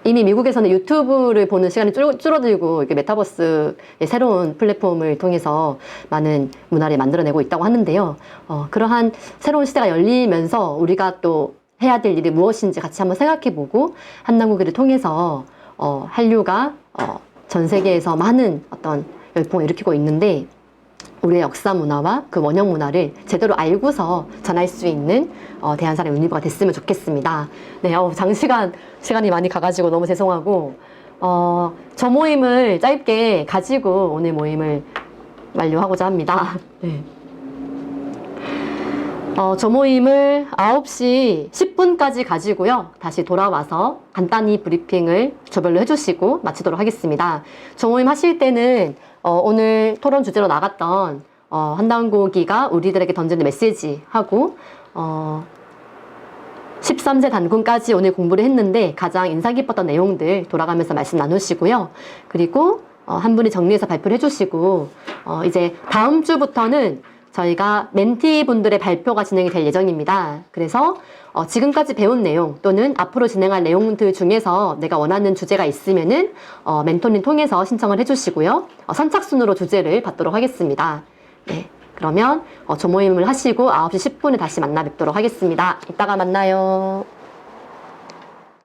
이미 미국에서는 유튜브를 보는 시간이 줄어들고 이렇게 메타버스의 새로운 플랫폼을 통해서 많은 문화를 만들어내고 있다고 하는데요. 그러한 새로운 시대가 열리면서 우리가 또 해야 될 일이 무엇인지 같이 한번 생각해보고 한남국어를 통해서 한류가 전 세계에서 많은 어떤 열풍을 일으키고 있는데, 우리의 역사 문화와 그 원형 문화를 제대로 알고서 전할 수 있는 대한사람 유니버가 됐으면 좋겠습니다. 네, 시간이 많이 가가지고 너무 죄송하고, 저 모임을 짧게 가지고 오늘 모임을 완료하고자 합니다. 네. 저 모임을 9시 10분까지 가지고요. 다시 돌아와서 간단히 브리핑을 조별로 해주시고 마치도록 하겠습니다. 저 모임 하실 때는 오늘 토론 주제로 나갔던 한당고기가 우리들에게 던지는 메시지하고 13세 단군까지 오늘 공부를 했는데 가장 인상 깊었던 내용들 돌아가면서 말씀 나누시고요. 그리고 한 분이 정리해서 발표를 해주시고 이제 다음 주부터는 저희가 멘티분들의 발표가 진행이 될 예정입니다. 그래서 지금까지 배운 내용 또는 앞으로 진행할 내용들 중에서 내가 원하는 주제가 있으면은 멘토님 통해서 신청을 해주시고요. 선착순으로 주제를 받도록 하겠습니다. 네, 그러면 조모임을 하시고 9시 10분에 다시 만나 뵙도록 하겠습니다. 이따가 만나요.